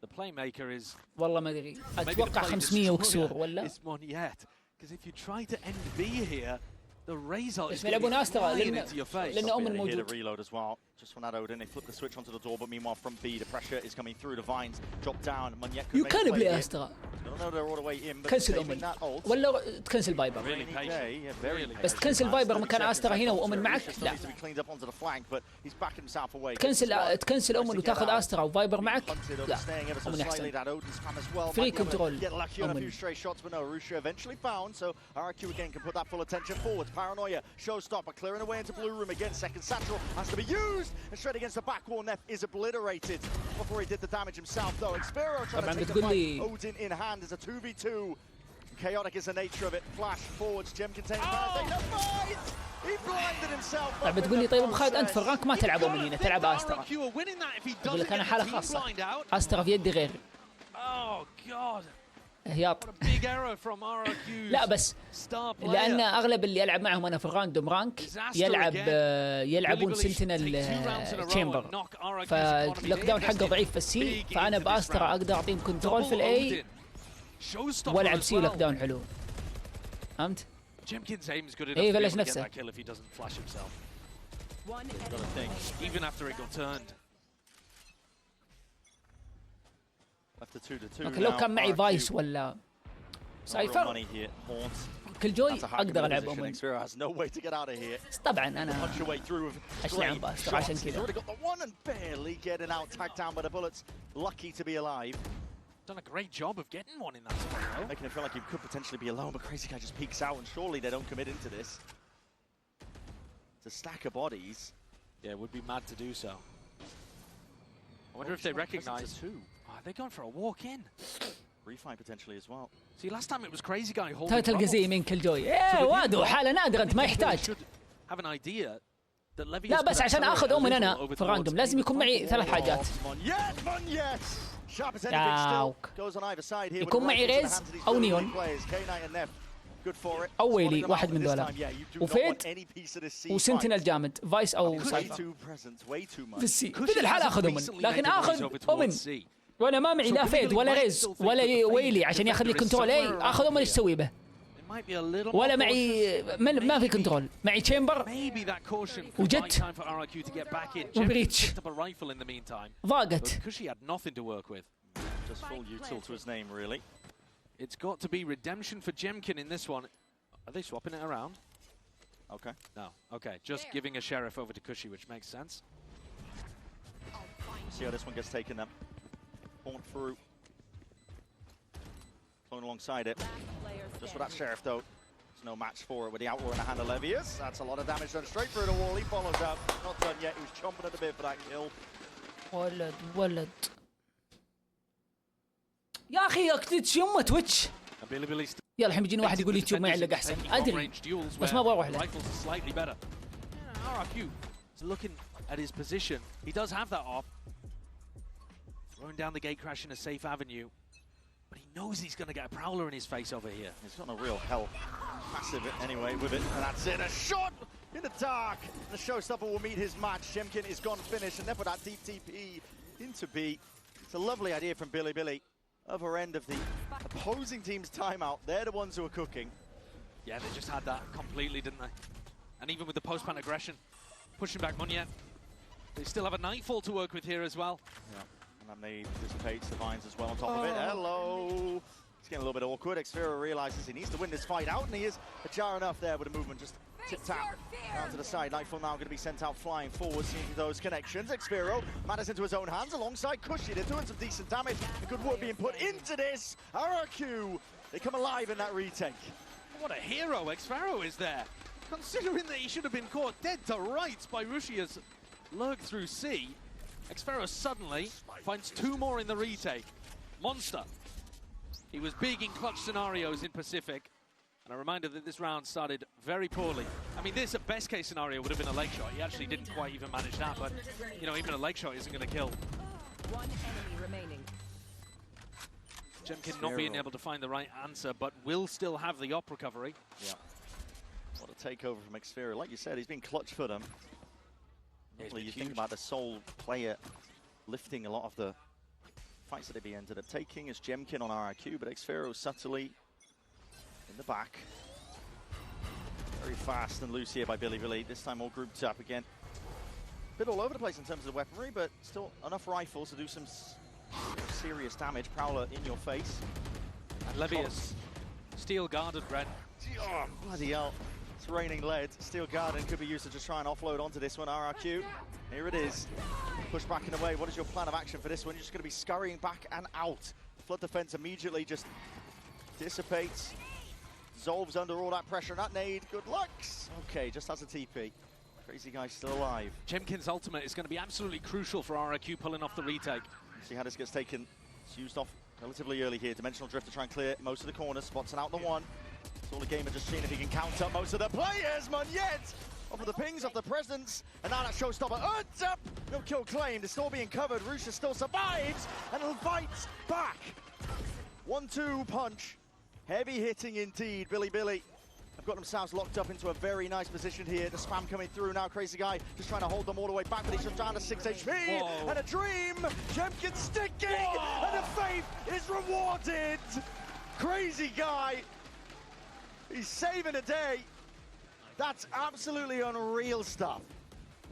The playmaker is والله ما ادري، اتوقع 500 وكسور ولا. Because if you try to end B here, the razor is يلعبون استرا لأن أومن موجود. Just from that Odin, they flip the switch onto the door, but meanwhile from B, the pressure is coming through. The vines drop down. Munyet could You can play Astra. No, they're all the way in. كنسل أومن ولا تكنسل فايبر. بس تكنسل فايبر مكان أسترا هنا وأومن معك. لا. تكنسل أومن وتاخذ أسترا وفايبر معك. لا. أومن أحسن. فري كنترول. أومن. Paranoia, showstopper, clearing away into blue room again. Second satchel has to be used, and straight against the back wall. Neff is obliterated before he did the damage himself, though. Xpero trying to take the fight. Odin in hand is a 2v2. Chaotic is the nature of it. Flash forwards, Gem containing fight. He blinded himself. بتقول لي طيب خالد انت في الرانك ما تلعب من هنا، تلعب استرا. اقول لك انا حاله خاصه، استرا في يدي غير. هياط. لا بس لان اغلب اللي العب معهم انا في الراندوم رانك يلعبون سنتينل تشامبر، فاللوك داون حقه ضعيف في السي، فانا باسترا اقدر اعطيهم كنترول في الاي والعب سي لوك داون حلو. فهمت؟ اي بلش نفسه. لو كان معي فايس ولا سايفر كل جوي اقدر العب اومن. طبعا انا اشلعب باستر عشان كذا. Done a great job of getting one in that spot, though. Making it feel like you could potentially be alone, but Crazy Guy just peeks out, and surely they don't commit into this. It's a stack of bodies. Yeah, it would be mad to do so. I wonder if they recognize who. Oh, they're going for a walk-in. Refight potentially as well. See, last time it was Crazy Guy holding تلقى زي من كل جوي. ايه وادو حالة نادرة انت ما يحتاج. Have an idea that Levius لا بس عشان اخذ من انا في الراندوم لازم يكون معي 3 حاجات. يكون معي ريز او نيون او ويلي واحد من ذولا وفيد وسنتينل جامد فايس او سايفر. في السي في الحالة اخذ من لكن اخذ اومن وانا ما معي لا فيد ولا ريز ولا ويلي عشان ياخذ لي كنترول. اي اخذ اومن ايش اسوي به؟ ولا معي ما في كنترول. معي تشامبر وجت وبريتش ضاقت. It's got to be redemption for Jemkin in this one. Are they swapping it around? Okay. No. Okay. Just giving a sheriff over to Cushy, which makes sense. See how this one gets taken then. Pulling through. Flowing alongside it. Just for that sheriff though. There's no match for it with the outlaw in the hand of Levius. That's a lot of damage done straight through the wall. He follows up. Not done yet. He was chomping at the bit for that kill. ولد يا اخي اكتش يمه تويتش. يلا الحين بيجيني واحد يقول يوتيوب ما يعلق احسن ادري بس ما ابغى اروح له. RRQ is looking at his position. He does have that off. Throwing down the gate crash in a safe avenue. But he knows he's going to get a prowler in his face over here. He's got no real help. Massive anyway with it. And that's it. A shot in the dark. The showstopper will meet his match. Jemkin is gone finished. And then for that deep TP into B. It's a lovely idea from Billy. Other end of the opposing team's timeout. They're the ones who are cooking. Yeah, they just had that completely, didn't they? And even with the post-plant aggression, pushing back Munyet. They still have a Nightfall to work with here as well. Yeah. And then they dissipate Divines as well on top of it. Hello! It's getting a little bit awkward. Xfero realizes he needs to win this fight out, and he is ajar enough there with the movement. Just tip-tap down to the side. Nightfall now going to be sent out flying forward, seeing those connections. Xfero matters into his own hands alongside Cushy. They're doing some decent damage. And good work being put into this. RRQ, they come alive in that retake. What a hero Xfero is there. Considering that he should have been caught dead to rights by Rushia's lurk through C. Xfero suddenly finds 2 more in the retake. Monster. He was big in clutch scenarios in Pacific. And a reminder that this round started very poorly. I mean, this, at best case scenario, would have been a leg shot. He actually didn't quite even manage that, but, you know, even a leg shot isn't going to kill. One enemy remaining. Jemkin not being able to find the right answer, but will still have the op recovery. Yeah. What a takeover from Xfero. Like you said, he's been clutch for them. Normally you think about the sole player lifting a lot of the fights that they ended up taking as Jemkin on RRQ, but Xfero subtly in the back. Very fast and loose here by Billy. This time all grouped up again. Bit all over the place in terms of the weaponry, but still enough rifles to do some serious damage. Prowler in your face. And Levius, steel guarded, Ren. Oh, bloody hell. It's raining lead. Steel Garden could be used to just try and offload onto this one. RRQ, here it is. Push back and away. What is your plan of action for this one? You're just going to be scurrying back and out. Flood defense immediately just dissipates. Zolves under all that pressure. That nade, good luck. Okay, just has a TP. Crazy Guy's still alive. Jemkin's ultimate is going to be absolutely crucial for RRQ pulling off the retake. See how this gets taken. It's used off relatively early here. Dimensional Drift to try and clear most of the corners. Spots out the one. It's all the gamer just seeing if he can count up most of the players. Munyet off of the pings, off the presence. And now that showstopper earns up. No kill claimed. It's still being covered. Rusha still survives and fights back. 1-2 punch. Heavy hitting indeed. Billy have got themselves locked up into a very nice position here. The spam coming through now. Crazy Guy just trying to hold them all the way back, but he's just down to 6 HP. Whoa. And a dream. Jemkin sticking. Whoa. And the faith is rewarded. Crazy Guy. He's saving a day. That's absolutely unreal stuff.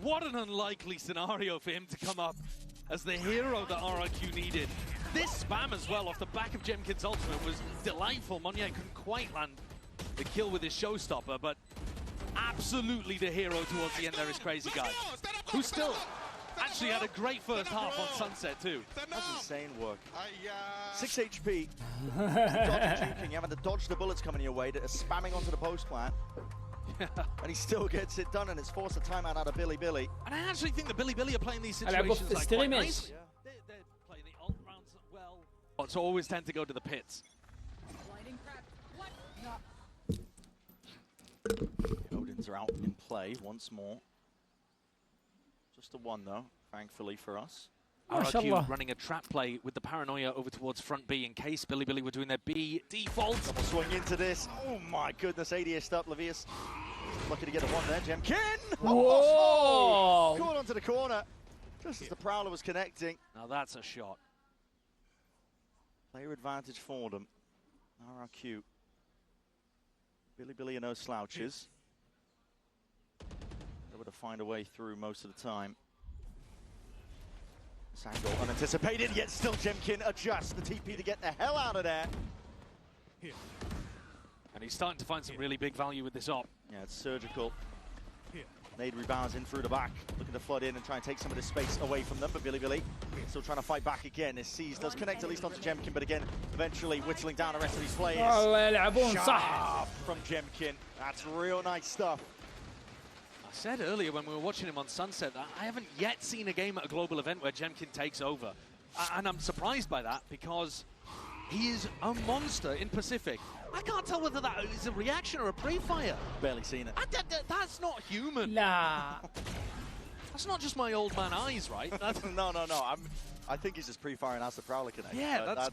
What an unlikely scenario for him to come up as the hero that RRQ needed. This spam as well off the back of Jemkin's ultimate was delightful. Munyet couldn't quite land the kill with his showstopper, but absolutely the hero towards the end there is Crazy Guy. Who's still actually had a great first half on Sunset too. That's insane work. 6 HP. Dodging, having to dodge the bullets coming your way, spamming onto the post plant. And he still gets it done, and it's forced a timeout out of Billy. And I actually think the Billy are playing these situations like quite nice. They're playing the alt rounds well. But always tend to go to the pits. Odins are out in play once more. Just a one though, thankfully for us. RRQ running a trap play with the paranoia over towards front B in case Billy were doing their B default. Double swing into this. Oh my goodness, 80th up. Levius lucky to get a one there. Jemkin! Whoa! Caught onto the corner just as the Prowler was connecting. Now that's a shot. Player advantage for them. RRQ. Billy are no slouches. Able to find a way through most of the time. This angle unanticipated, yet still Jemkin adjusts the TP to get the hell out of there. And he's starting to find some really big value with this op. Yeah, it's surgical. Nade rebounds in through the back, looking to flood in and try and take some of this space away from them, but Billy still trying to fight back again. This Seas does connect at least onto Jemkin, but again, eventually whittling down the rest of these players. Sharp from Jemkin. That's real nice stuff. I said earlier when we were watching him on Sunset that I haven't yet seen a game at a global event where Jemkin takes over. And I'm surprised by that because he is a monster in Pacific. I can't tell whether that is a reaction or a pre-fire. Barely seen it. That's not human. Nah. That's not just my old man eyes, right? No. I think he's just pre-firing as the Prowler connect. Yeah, that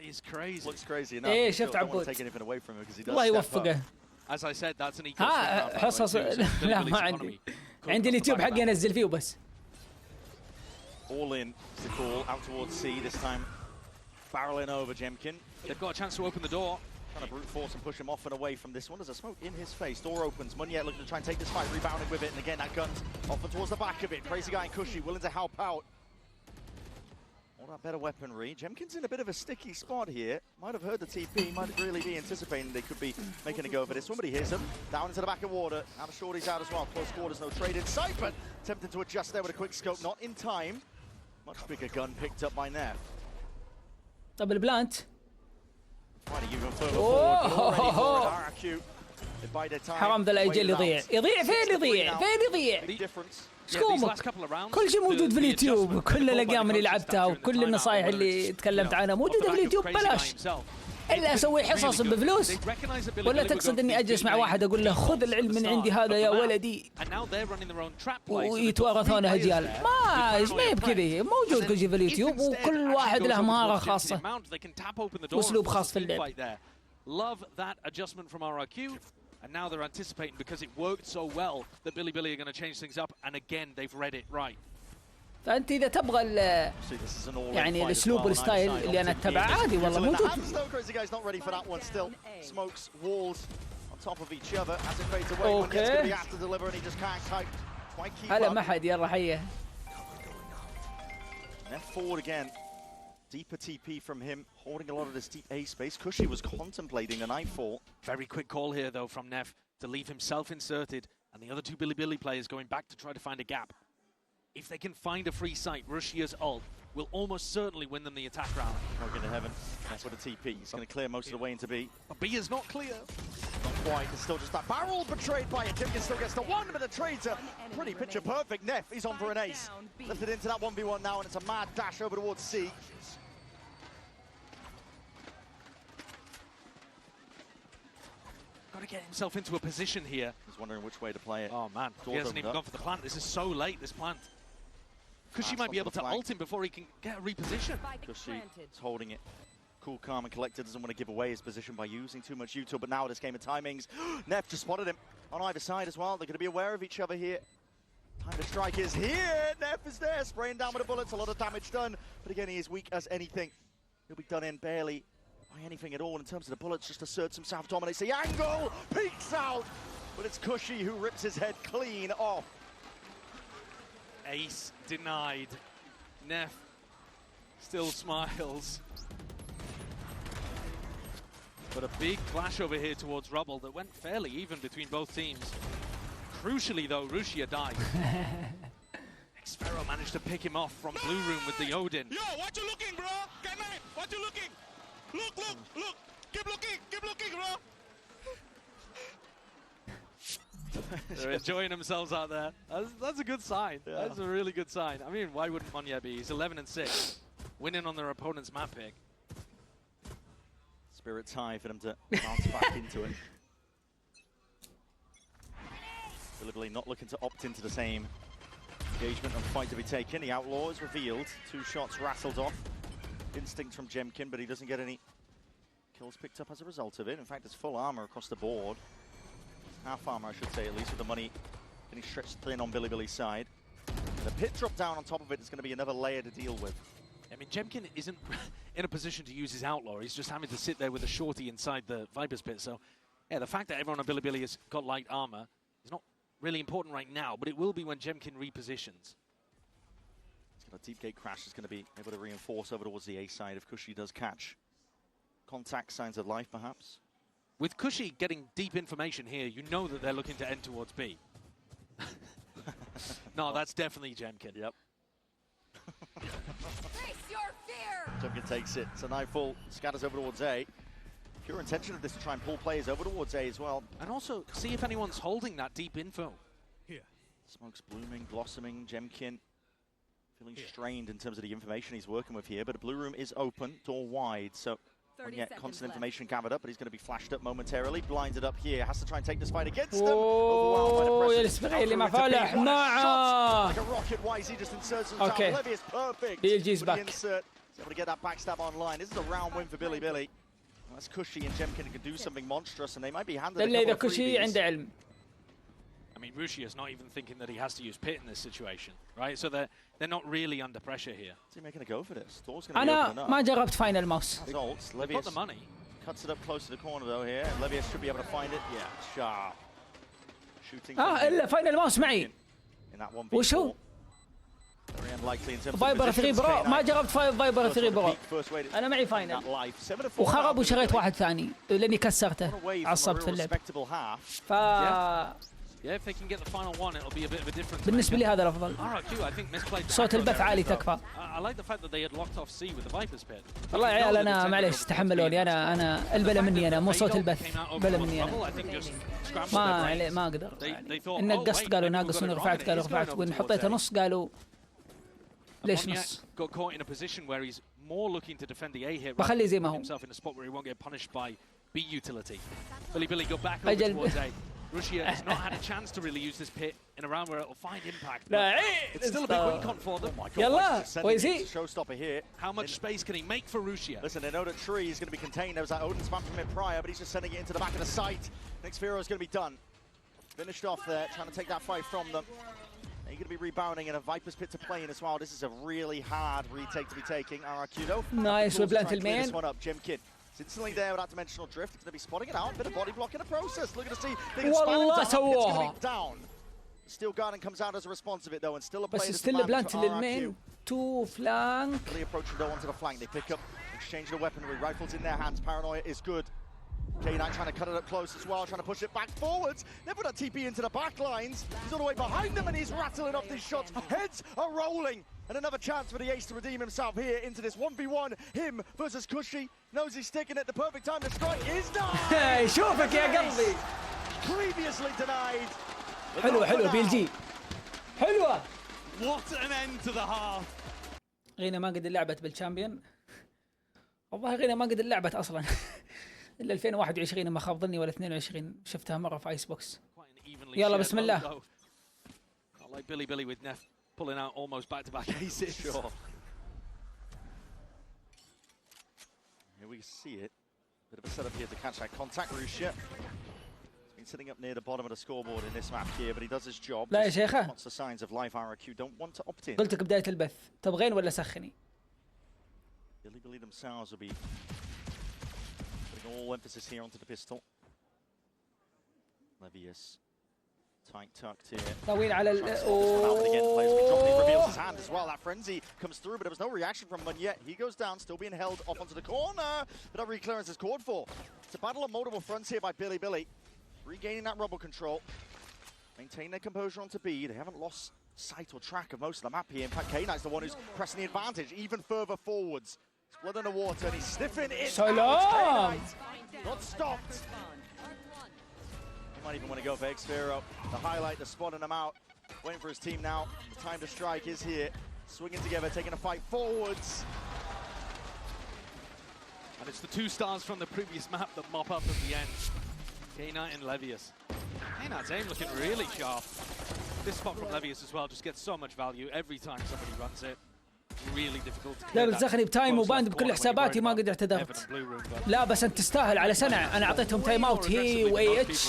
is crazy. Looks crazy enough. ايه Still شفت don't want عبود. to take anything away from him because he does الله step up. يوفقه. As I said, that's an eco. حصص لا ما عندي. عندي اليوتيوب حقي انزل فيه وبس. All in is the call out towards C this time. Barreling over Jemkin. They've got a chance to open the door. Trying to brute force and push him off and away from this one. There's a smoke in his face. Door opens. Munyet looking to try and take this fight, rebounding with it. And again, that gun's off and towards the back of it. Crazy guy and Cushy willing to help out. All that better weaponry. Jemkin's in a bit of a sticky spot here. Might have heard the TP. Might really be anticipating they could be making a go for this one, but he hears him. Down into the back of water. Now the shorty's out as well. Close quarters, no trade in sight, but attempting to adjust there with a quick scope. Not in time. Much bigger gun picked up by Neff. طب البلانت. Trying to even further forward, but already forward. RRQ. They bide their time. حرام ذا لا يجي اللي يضيع. يضيع فين يضيع؟ فين يضيع؟ Big difference. سكومك كل شيء موجود في اليوتيوب، كل الاقيام اللي لعبتها وكل النصائح اللي تكلمت عنها موجوده في اليوتيوب ببلاش. الا اسوي حصص بفلوس؟ ولا تقصد اني اجلس مع واحد اقول له خذ العلم من عندي هذا يا ولدي ويتوارثونه اجيال؟ ما هي بكذا، موجود كل شيء في اليوتيوب وكل واحد له مهاره خاصه واسلوب خاص في اللعب. Love that adjustment from RRQ. And now they're anticipating because it worked so well that Billy are going to change things up. And again, they've read it right. فأنت إذا تبغى يعني الأسلوب والستايل اللي أنا أتبعه عادي والله موجود. أوكي. هلا ما حد يلا حيه. Deeper TP from him, holding a lot of this deep A space. Cushy was contemplating a nightfall. Very quick call here, though, from Neff to leave himself inserted and the other two Billy players going back to try to find a gap. If they can find a free site, Russia's ult will almost certainly win them the attack round. Going to heaven. That's what a TP. He's going to clear most of the way into B. But B is not clear. Not quite. It's still just that barrel betrayed by it. Timken still gets the one, but the trades are pretty picture perfect. Neff, he's on for an ace. Lifted into that 1v1 now, and it's a mad dash over towards C. Got to get himself into a position here. He's wondering which way to play it. Oh man, he hasn't even gone for the plant. This is so late, this plant. Cushy might be able to ult him before he can get a reposition. Cushy is holding it. Cool, calm, and collected. Doesn't want to give away his position by using too much util, but now this game of timings. Neff just spotted him on either side as well. They're going to be aware of each other here. Time to strike is here. Neff is there, spraying down with the bullets. A lot of damage done, but again, he is weak as anything. He'll be done in barely by anything at all in terms of the bullets. Just asserts himself, dominates the angle, peeks out, but it's Cushy who rips his head clean off. Ace denied. Neff still smiles. But a big clash over here towards Rubble that went fairly even between both teams. Crucially though, Russia died. Xfero managed to pick him off from Blue Room with the Odin. Yo, what you looking, bro? Can I? What you looking? Look. Keep looking, bro. They're enjoying themselves out there. That's a good sign. Yeah. That's a really good sign. I mean, why wouldn't Monya be? He's 11-6, winning on their opponent's map pick. Spirit's high for them to bounce back into it. Deliberately not looking to opt into the same engagement and fight to be taken. The Outlaw is revealed. 2 shots rattled off. Instinct from Jemkin, but he doesn't get any kills picked up as a result of it. In fact, it's full armor across the board. Half armor, I should say, at least, with the money getting stretched thin on Billy's side. The pit drop down on top of it is going to be another layer to deal with. I mean, Jemkin isn't in a position to use his Outlaw. He's just having to sit there with a shorty inside the Viper's pit. So, yeah, the fact that everyone on Billy has got light armor is not really important right now, but it will be when Jemkin repositions. It's got a deep gate crash. Is going to be able to reinforce over towards the A side if Cushy does catch contact, signs of life, perhaps. With Cushy getting deep information here, you know that they're looking to end towards B. No, that's definitely Jemkin. Yep. Face your fear! Jemkin takes it. It's a nightfall, scatters over towards A. Pure intention of this to try and pull players over towards A as well. And also, see if anyone's holding that deep info. Here. Smoke's blooming, blossoming. Jemkin feeling strained in terms of the information he's working with here, but the Blue Room is open, door wide, so yet constant information gathered up, but he's going to be flashed up momentarily. Blinded up here, has to try and take this fight against them. اوه يا الاسبغيلي ما فالح معه. Like a rocket, YZ just inserts himself. Okay. Levy is perfect. BLG's back. He's able to get that backstab online. This is a round win for Billy. That's Cushy and Jemkin can do something monstrous, and they might be handed a اللي couple إذا of كوشي freebies. عنده علم. I mean, Rushi is not even thinking that he has to use pit in this situation, right? So they're not really under pressure here. Is he making a go for this? Door's going to be opening أنا up. ما جربت فاينل ماوس. They've got the money. Cuts it up close to the corner though here. Levius should be able to find it. Yeah, sharp. Shooting. إلا فاينل ماوس معي. In that 1v4. وش هو؟ Very unlikely in terms of فايبر 3 positions. برو ما جربت فايبر 3 برو. First way to أنا معي that فاينل. life. 7 to 4 وخرب وشريت واحد ثاني لأني كسرته. عصبت في اللعب. ف Yeah, if they can get the final one, it'll be a bit of a difference. بالنسبة لي هذا الأفضل. RRQ, I think misplayed. صوت البث عالي تكفى. I like the fact that they had locked off C with the Viper's pit. والله يا عيال أنا معليش تحملوني أنا البلا مني أنا مو صوت البث بلا مني أنا. ما أقدر. إن نقصت قالوا ناقص وإن رفعت قالوا رفعت وإن حطيته نص قالوا ليش نص. Got caught in a position where he's more looking to defend the A hit. بخليه زي ما هو. Himself in a spot where he won't get punished by B utility. Billy go back over towards A. Rushia has not had a chance to really use this pit in a round where it'll find impact. It's still a big win con for them. يلا ويزي. Showstopper here. How much space can he make for Rushia? Listen, they know that Tree is going to be contained. There was that Odin spam from it prior, but he's just sending it into the back of the site. Next Xfero is going to be done. Finished off there, trying to take that fight from them. And you're going to be rebounding in a Viper's pit to play in as well. This is a really hard retake to be taking. RRQ though. Nice, we're blended man. This one up, Jemkin. It's instantly there with that dimensional drift. It's going to be spotting it out. Bit of body block in the process. Looking to see. والله سووها. Down. Steel Garden comes out as a response of it though, and still a play. بس still بلانت للمين. Two flank. Really approaching though onto the flank. They pick up, exchange the weaponry. Rifles in their hands. Paranoia is good. K9 trying to cut it up close as well, trying to push it back forwards. They put a TP into the back lines. He's all the way behind them and he's rattling off these shots. Heads are rolling. And another chance for the Ace to redeem himself here into this 1v1. Him versus Cushy. Knows he's sticking it. The perfect time to strike is done. شوفك يا قلبي. Previously denied. حلوة BLG. حلوة. What an end to the half. غينا ما قد لعبت بالشامبيون. والله غينا ما قد لعبت أصلاً. إلا 2021 ما خاب ظني ولا 22 شفتها مرة في آيس بوكس. يلا بسم الله. I like Billy with Neff pulling out almost back-to-back aces. Sure. Here we see it. Bit of a setup here to catch that contact. Rushia. He's been sitting up near the bottom of the scoreboard in this map here, but he does his job. لا يا شيخة. Lots of signs of life. RRQ don't want to opt in. قلت لك بداية البث تبغين ولا سخني؟ Billy themselves will be putting all emphasis here onto the pistol. Levius. Tight tucked here. طويل على ال reveals his hand as well. That frenzy comes through, but there was no reaction from Mun yet. He goes down, still being held off onto the corner. But that reclearance is called for. It's a battle on multiple fronts here by Billy. Regaining that rubble control. Maintain their composure onto B. They haven't lost sight or track of most of the map here. In fact, K9's the one who's pressing the advantage even further forwards. It's blood in the water and he's sniffing it. Salam! Not stopped. He might even want to go for Xfero. The highlight, the spotting him out. Waiting for his team now. The time to strike is here. Swinging together, taking a fight forwards. And it's the 2 stars from the previous map that mop up at the end. K9 and Levius. K9's aim looking really sharp. This spot from Levius as well just gets so much value every time somebody runs it. Really difficult to لا بتزخني بتايم وباند بكل حساباتي ما قدرت ادرت. لا بس انت تستاهل على سنة. انا اعطيتهم تايم اوت هي واي اتش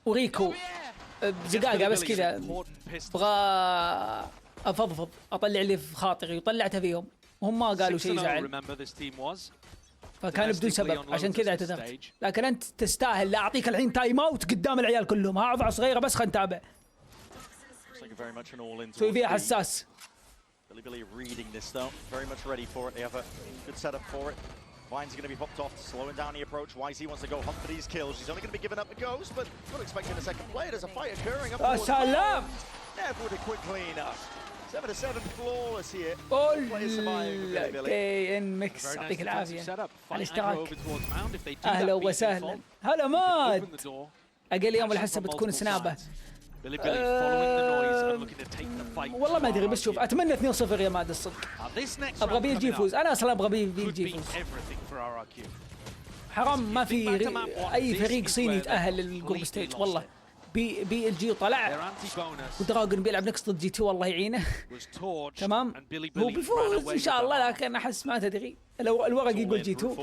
وريكو بزقاقة بس كذا. ابغى افضفض اطلع اللي في خاطري وطلعتها فيهم وهم ما قالوا شيء يزعل. فكان بدون سبب عشان كذا اعتذرت. لكن انت تستاهل. لا اعطيك الحين تايم اوت قدام العيال كلهم. ها اضع صغيرة بس خلينا نتابع. سوي فيها حساس. Billy reading this though, very much ready for it. They have a good setup for it. Vine's going to be popped off, slowing down the approach. YZ wants to go hunt for these kills. He's only going to be giving up the ghost, but not expecting a second play. There's a fight occurring up towards the Salam! Never with a quick clean up. 7-7 flawless here. اوكي ان ميكس يعطيك العافية على الاشتراك. اهلا وسهلا. هلا مات. اقل يوم الحسه بتكون سنابه. والله ما ادري بس شوف اتمنى 2-0 يا ماد الصدق. ابغى بي ال جي يفوز. انا اصلا ابغى بي ال جي يفوز. حرام ما في اي فريق صيني يتاهل للجروب ستيج والله. بي ال جي طلع ودراجون بيلعب نكست ضد جي 2 والله يعينه. تمام هو بيفوز ان شاء الله لكن احس ما تدري لو الورق يقول جي 2.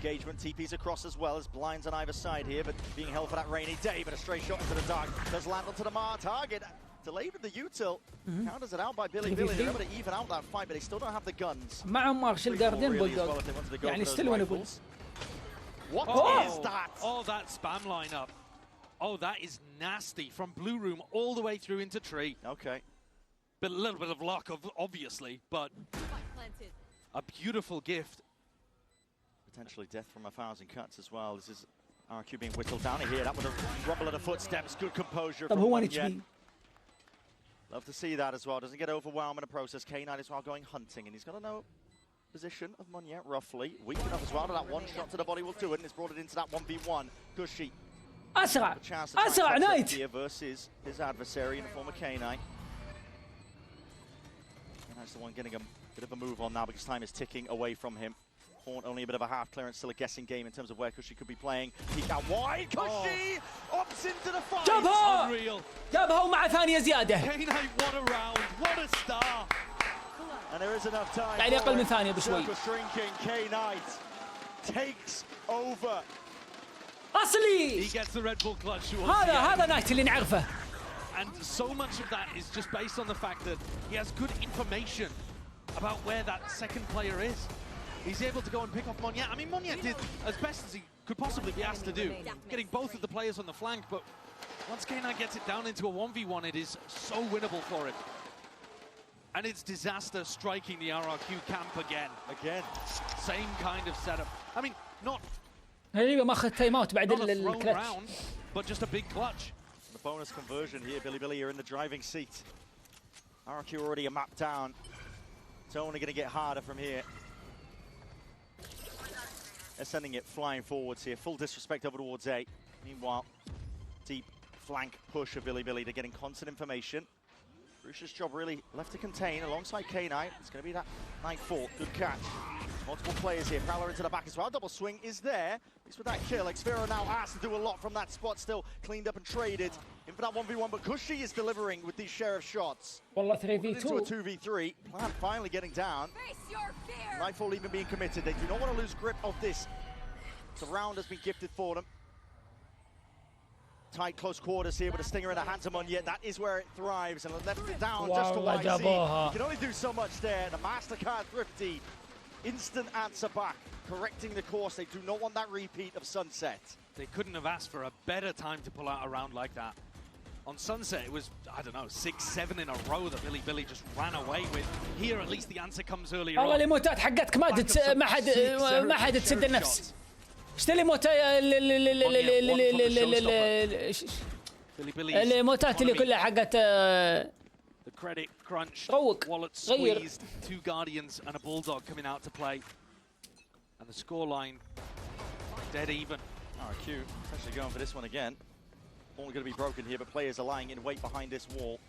Engagement, TP's across as well as blinds on either side here, but being held for that rainy day, but a stray shot into the dark does land onto the Mar target. Delayed with the util, counters it out by Billy. They're able to even out that fight, but they still don't have the guns. معهم مارشال جاردن بولدوغ يعني ستيل وينبل. What is that? Oh, that spam lineup. Oh, that is nasty from blue room all the way through into tree. Okay. But a little bit of luck, obviously, but a beautiful gift. Potentially death from 1,000 cuts as well. This is RRQ being whittled down here. That was a rumble of the footsteps. Good composure from Munye. Love to see that as well. Doesn't get overwhelmed in the process. K9 as well going hunting, and he's got to know position of Munye roughly. Weak enough as well. That one shot to the body will do it, and it's brought it into that 1v1. Gushy. أسرع نايت versus his adversary in the form of K9. K9's the one getting a bit of a move on now because time is ticking away from him. Only a bit of a half clearance, still a guessing game in terms of where Cushy could be playing. Peek out wide, Cushy opts into the fight. جابها ومع ثانية زيادة. K9, what a round, what a star. And there is enough time. يعني أقل من ثانية بشوي. K9 takes over. أصلي. He gets the Red Bull clutch. هذا نايت اللي نعرفه. And so much of that is just based on the fact that he has good information about where that second player is. He's able to go and pick off Munye. I mean, Munye did as best as he could possibly be asked to do, getting both of the players on the flank, but once K9 gets it down into a 1v1, it is so winnable for him. And it's disaster striking the RRQ camp again. Same kind of setup. I mean, not a thrown round, but just a big clutch. The bonus conversion here, Billy are in the driving seat. RRQ already a map down. It's only going to get harder from here. They're sending it flying forwards here. Full disrespect over towards A. Meanwhile, deep flank push of Billy. They're getting constant information. Bruce's job really left to contain alongside K9. It's going to be that Nightfall. Good catch. Multiple players here. Prowler into the back as well. Double swing is there. At least with that kill. Xfero now has to do a lot from that spot. Still cleaned up and traded. In for that 1v1, but Cushy is delivering with these sheriff shots. Wallah 3v2. Into a 2v3. Plan finally getting down. Nightfall even being committed. They do not want to lose grip of this. The round has been gifted for them. Tight close quarters here with a stinger in the hands of Munye. That is where it thrives, and left it down just to YZ. You can only do so much there. The MasterCard Thrifty, instant answer back, correcting the course. They do not want that repeat of Sunset. They couldn't have asked for a better time to pull out a round like that. On Sunset, it was, I don't know, 6-7 in a row that Billy just ran away with. Here, at least the answer comes earlier on. والله الموتات حقتك ما حد تسد النفس. اشتري موتة الايموتات اللي كلها حقت The credit crunch, روق wallet غير. squeezed, 2 Guardians and a Bulldog coming out to play. And the scoreline dead even. RRQ essentially going for this one again. Only going to be broken here, but players are lying in wait behind this wall.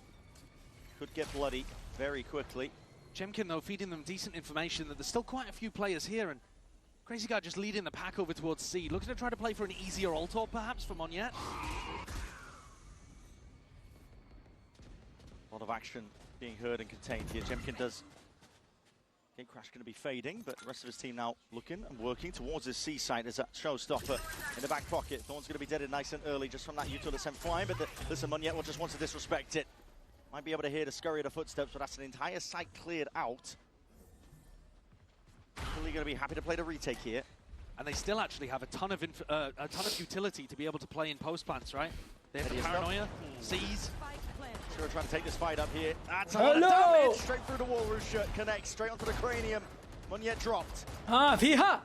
Could get bloody very quickly. Chemkin, though, feeding them decent information that there's still quite a few players here, and Crazy Guy just leading the pack over towards C, looking to try to play for an easier ult-or perhaps for Monyet. A lot of action being heard and contained here. Chemkin does. Gate Crash going to be fading, but the rest of his team now looking and working towards his C site as that showstopper in the back pocket. Thorn's going to be deaded nice and early just from that util that's sent flying, but listen, Monyet will just wants to disrespect it. Might be able to hear the scurry of the footsteps, but that's an entire site cleared out. Really going to be happy to play the retake here. And they still actually have a ton of utility to be able to play in post plants, right? They have the paranoia, C's. We're trying to take this fight up here. That's a lot of damage. Straight through the wall. Rusha connects straight onto the cranium. Monyet dropped. فيها.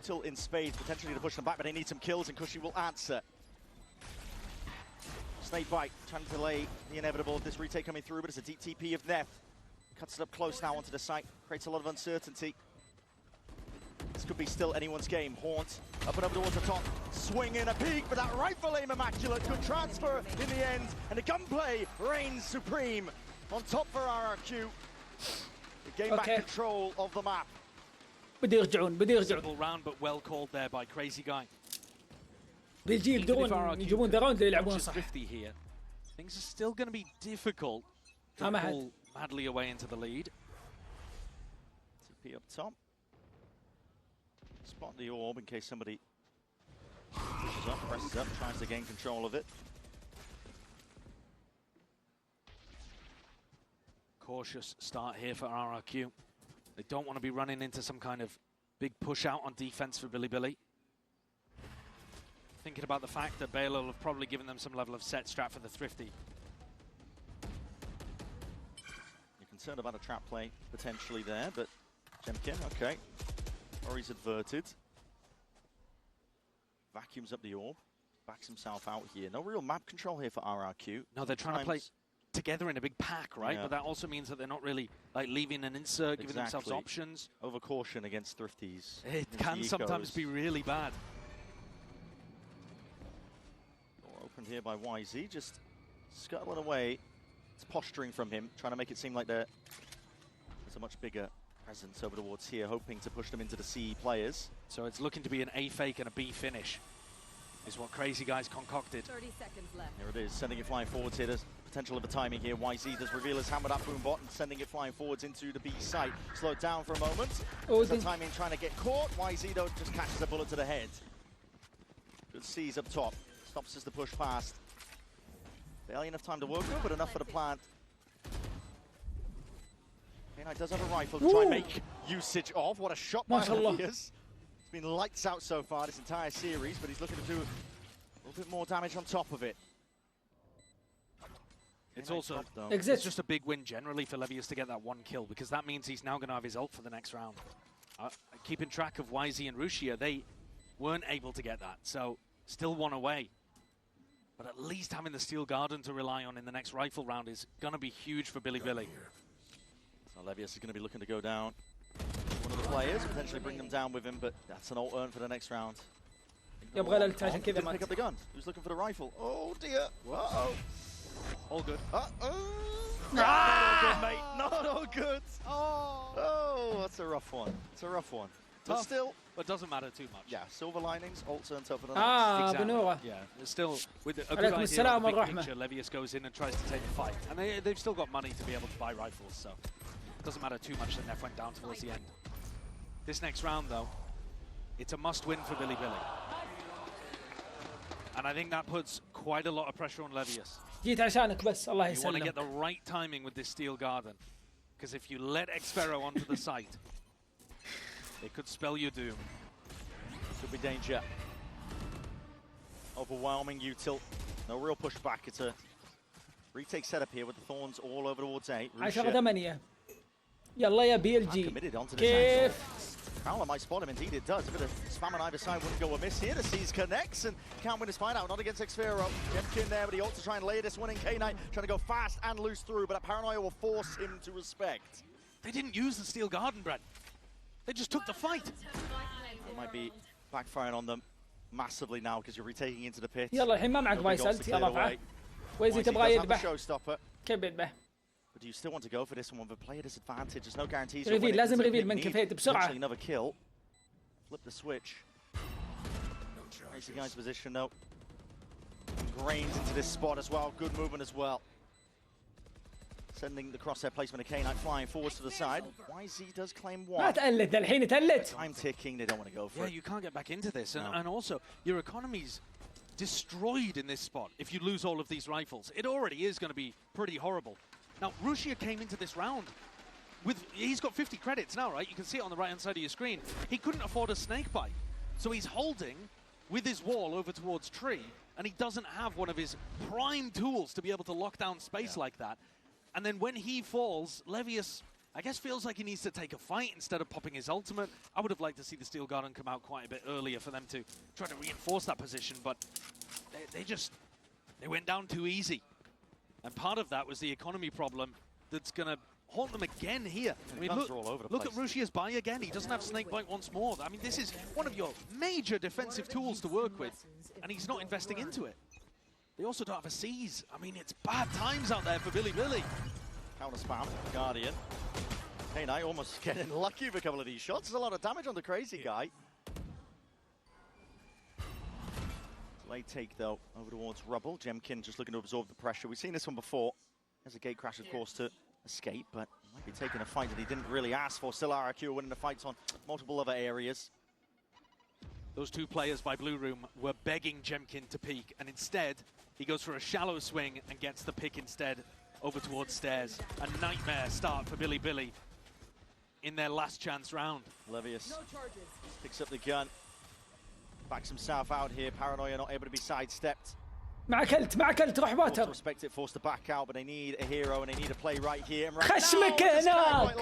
Util in spades, potentially to push them back, but they need some kills, and Cushy will answer. Snake bite, trying to delay the inevitable. This retake coming through, but it's a deep TP of Neth. Cuts it up close now onto the site. Creates a lot of uncertainty. This could be still anyone's game. Haunt up and over towards the top. Swinging a peek, but that rifle aim immaculate. Good transfer in the end. And the gunplay reigns supreme. On top for RRQ. They gain back control of the map. بدي يرجعون. Simple round, but well called there by Crazy Guy. BLG يقدرون ذا راوند يلعبون صح. 50 here. Things are still going to be difficult to pull madly away into the lead. TP up top. Spot the orb in case somebody pushes up, presses up, tries to gain control of it. Cautious start here for RRQ. They don't want to be running into some kind of big push out on defense for Billy. Thinking about the fact that Bale will have probably given them some level of set strat for the Thrifty. You're concerned about a trap play potentially there, but Chemkin, okay. Or he's adverted. Vacuums up the orb. Backs himself out here. No real map control here for RRQ. No, they're trying to play together in a big pack, right? Yeah. But that also means that they're not really like leaving an insert, giving themselves options. Over caution against Thrifties. It can sometimes be really bad. Door opened here by YZ, just scuttling away. It's posturing from him, trying to make it seem like there's a much bigger presence over towards here, hoping to push them into the C players. So it's looking to be an A fake and a B finish, is what Crazy Guy's concocted. 30 seconds left. Here it is, sending it flying forwards here. There's potential of the timing here. YZ does reveal his hammer that boom bot and sending it flying forwards into the B site. Slowed down for a moment. The timing trying to get caught. YZ though just catches a bullet to the head. Good C's up top. Stops us to push past. Barely enough time to work with, but enough for the plant. He does have a rifle to try and make usage of. What a shot by Elias. It's been lights out so far this entire series, but he's looking to do a little bit more damage on top of it. It's also it's just a big win generally for Levius to get that 1 kill, because that means he's now going to have his ult for the next round. Keeping track of YZ and Rushia, they weren't able to get that, so still 1 away. But at least having the Steel Garden to rely on in the next rifle round is going to be huge for Billy. So Levius is going to be looking to go down one of the players, potentially bring them down with him, but that's an ult earn for the next round. يبغى له عشان كذا Pick up the gun. Who's looking for the rifle? Oh dear. Uh-oh. All good. Uh-oh. Not all good, mate. Not all good. Oh, that's a rough one. It's a rough one. But still, but doesn't matter too much. Yeah, silver linings, ult turns up for the next. Exactly. بنورة. Yeah, it's still with a good idea of the big picture, Levius goes in and tries to take the fight. And they've still got money to be able to buy rifles, so it doesn't matter too much that Neff went down towards the end. This next round, though, it's a must-win for Billy. And I think that puts quite a lot of pressure on Levius. جيت عشانك بس الله You want to يسلمك. get the right timing with this Steel Garden. Because if you let Xfero onto the site, it could spell your doom. Could be danger. Overwhelming util. No real pushback. It's a retake setup here with the thorns all over towards A. 10-8 يلا يا BLG. Committed onto this كيف؟ angle. Fowler might spot him, indeed it does. A bit of spam on either side wouldn't go amiss here. The Seas connects and can't win his fight out, not against Xfero. Jemkin there, but he ought to try and lay this one in. K9 trying to go fast and loose through, but a Paranoia will force him to respect. They didn't use the Steel Garden, Brad. They just took the fight. That might be backfiring on them massively now because you're retaking into the pit. يلا الحين ما معك فايسل يلا افعل. ويزي تبغى يذبح. كيف بيذبح؟ But do you still want to go for this one with a player disadvantage? There's no guarantees. ريفيل لازم ريفيل من كفاية بسرعة. Another kill. Flip the switch. Nice guy's position though. Ingrained into this spot as well. Good movement as well. Sending the crosshair placement of K9 flying forwards to the side. YZ does claim one. ما تقلد الحين تقلد. Time ticking. They don't want to go for it. Yeah, you can't get back into this, and also your economy's destroyed in this spot if you lose all of these rifles. It already is going to be pretty horrible. Now, Russia came into this round with, he's got 50 credits now, right? You can see it on the right-hand side of your screen. He couldn't afford a snake bite, so he's holding with his wall over towards tree, and he doesn't have one of his prime tools to be able to lock down space like that. And then when he falls, Levius, I guess, feels like he needs to take a fight instead of popping his ultimate. I would have liked to see the Steel Garden come out quite a bit earlier for them to try to reinforce that position, but they went down too easy. And part of that was the economy problem that's going to haunt them again here. I mean, look at Russia's buy again. He doesn't have Snakebite once more. I mean, this is one of your major defensive tools to work with, and he's not investing into it. They also don't have a seize. I mean, it's bad times out there for Billy. Counter spam, Guardian. K9 almost getting lucky with a couple of these shots. There's a lot of damage on the crazy guy. Late take though, over towards Rubble. Jemkin just looking to absorb the pressure. We've seen this one before. There's a gate crash, of course, to escape, but might be taking a fight that he didn't really ask for. Still RRQ winning the fights on multiple other areas. Those two players by Blue Room were begging Jemkin to peek, and instead, he goes for a shallow swing and gets the pick instead over towards stairs. A nightmare start for Billy in their last chance round. Levius picks up the gun. Backs himself out here. Paranoia not able to be sidestepped. مع كلت روح واتر. Respect it, forced to back out, but they need a hero and they need a play right here. خشمك هناك.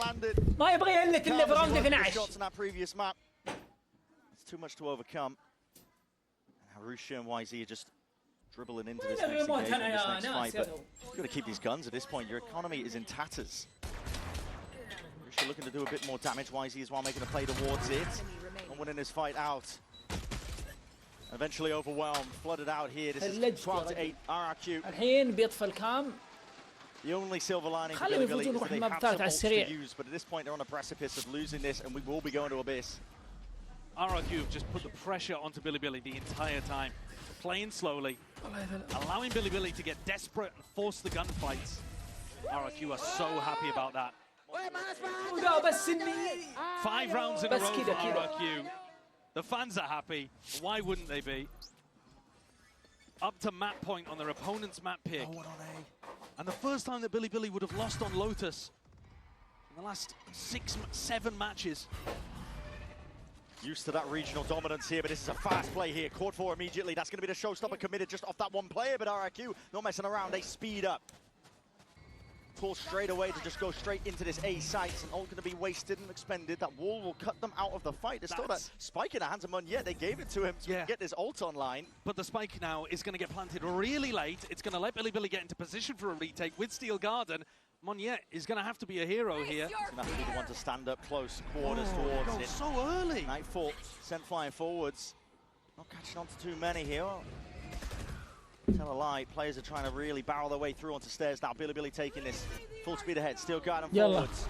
ما يبغى يهلك إلا في راوند 12. Shots in that previous map. It's too much to overcome. And Harusha and YZ are just dribbling into this next engagement, this next fight, but you've got to keep these guns at this point. Your economy is in tatters. Harusha looking to do a bit more damage. YZ as well making a play towards it and winning this fight out. Eventually overwhelmed, flooded out here. This is 12-8 RRQ. الحين بيطفى الكام. The only silver lining for Billy is that they have some ults to use, but at this point they're on a precipice of losing this, and we will be going to Abyss. RRQ have just put the pressure onto Billy the entire time, playing slowly, allowing Billy to get desperate and force the gunfights. RRQ are so happy about that. 5 rounds in a row for RRQ. The fans are happy. Why wouldn't they be? Up to map point on their opponent's map pick. And the first time that Billy would have lost on Lotus in the last 6-7 matches. Used to that regional dominance here, but this is a fast play here. Caught for immediately. That's going to be the showstopper committed just off that one player, but RRQ not messing around. They speed up. Pull straight away to just go straight into this A site, and all going to be wasted and expended. That wall will cut them out of the fight. There's still that spike in the hands of Mun. Yeah, they gave it to him to get this ult online. But the spike now is going to get planted really late. It's going to let Billy get into position for a retake with Steel Garden. Monye is going to have to be a hero here. He's going to have to be the one to stand up close quarters towards it. So early. Nightfall sent flying forwards. Not catching on to too many here. Tell a lie, players are trying to really barrel their way through onto stairs now. Billy taking this full speed ahead. Steel Garden forwards.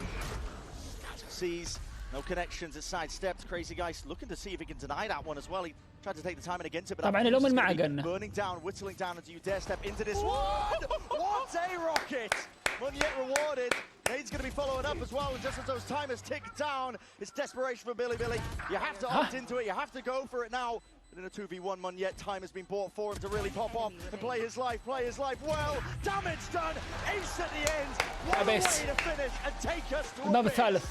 Sees no connections, it's sidestepped. Crazy guys looking to see if he can deny that one as well. He tried to take the time in against it, but burning down, whittling down. And do you dare step into this one? What a rocket! One yet rewarded. Nade's going to be following up as well, and just as those timers tick down, it's desperation for Billy. You have to opt into it, you have to go for it now. But in a 2v1, Munyet, time has been bought for him to really pop off and play his life well. Damage done, ace at the end. What a way to finish and take us to a الثالث.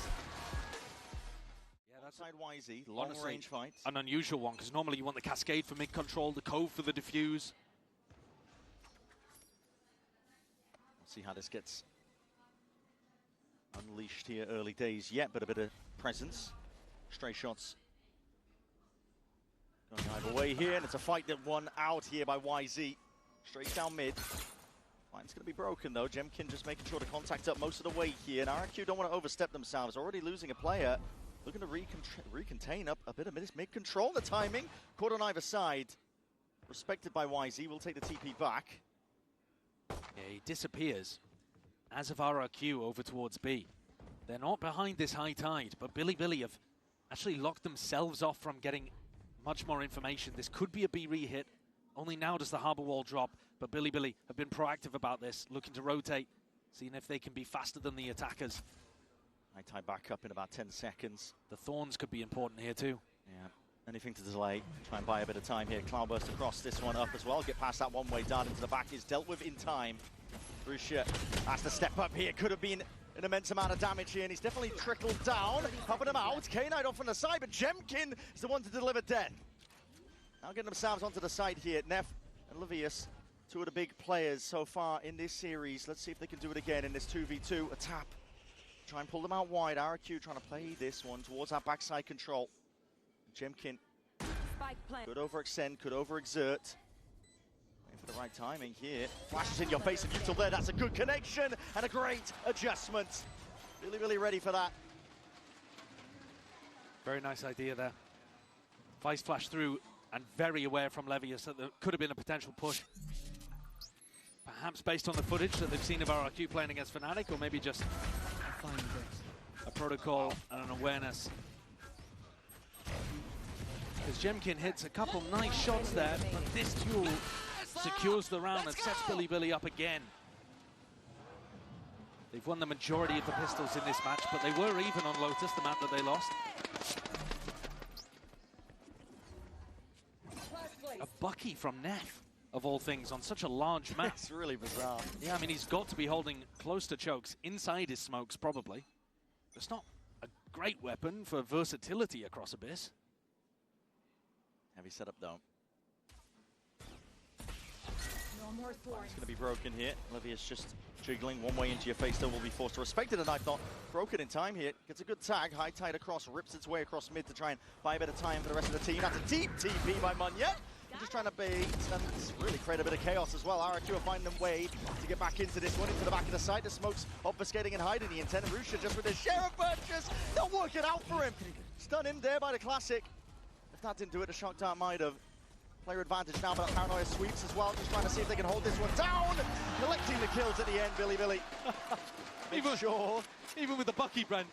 Yeah, that's side YZ, long range fight. An unusual one, because normally you want the cascade for mid-control, the cove for the diffuse. We'll see how this gets unleashed here, early days yet, but a bit of presence. Stray shots going either way here, and it's a fight that won out here by YZ. Straight down mid. Line's going to be broken though. Jemkin just making sure to contact up most of the way here, and RRQ don't want to overstep themselves. Already losing a player. Looking to recontain up a bit of mid control. The timing caught on either side. Respected by YZ. Will take the TP back. Yeah, he disappears. As of RRQ over towards B. They're not behind this high tide, but Billy have actually locked themselves off from getting much more information. This could be a B re-hit. Only now does the harbor wall drop, but Billy have been proactive about this, looking to rotate, seeing if they can be faster than the attackers. I tie back up in about 10 seconds. The thorns could be important here too. Yeah, anything to delay. Try and buy a bit of time here. Cloudburst across this one up as well. Get past that one-way dart into the back is dealt with in time. Rusha has to step up here. Could have been an immense amount of damage here, and he's definitely trickled down. Helping him out. K-Knight off on the side, but Jemkin is the one to deliver death. Now getting themselves onto the side here. Neff and Levius, two of the big players so far in this series. Let's see if they can do it again in this 2v2. A tap. Try and pull them out wide. RRQ trying to play this one towards that backside control. Jemkin could overextend, could overexert. Waiting for the right timing here. Flashes in your face of Util there. That's a good connection and a great adjustment. Really ready for that. Very nice idea there. Vice flash through and very aware from Levius that there could have been a potential push. Perhaps based on the footage that they've seen of RRQ playing against Fnatic, or maybe just a protocol and an awareness. Because Jemkin hits a couple nice shots there, but this duel secures the round and sets Billy up again. They've won the majority of the pistols in this match, but they were even on Lotus, the map that they lost. A Bucky from Neff, of all things, on such a large map. It's really bizarre. Yeah, I mean, he's got to be holding close to chokes, inside his smokes, probably. It's not a great weapon for versatility across Abyss. Heavy setup, though. It's going to be broken here. Livia's just jiggling one way into your face, though, will be forced to respect it. A knife not broken in time here. Gets a good tag. High tide across, rips its way across mid to try and buy a bit of time for the rest of the team. That's a deep TP by Munyet. Just trying to bait and really create a bit of chaos as well. RRQ are finding them way to get back into this one, into the back of the side. The smokes obfuscating and hiding the intent. Rusha just with his share of purchase. They'll work it out for him. Stun him there by the classic. If that didn't do it, the shock dart might have. Player advantage now, but that paranoia sweeps as well. Just trying to see if they can hold this one down. Collecting the kills at the end, Billy. Even with the Bucky, Brent.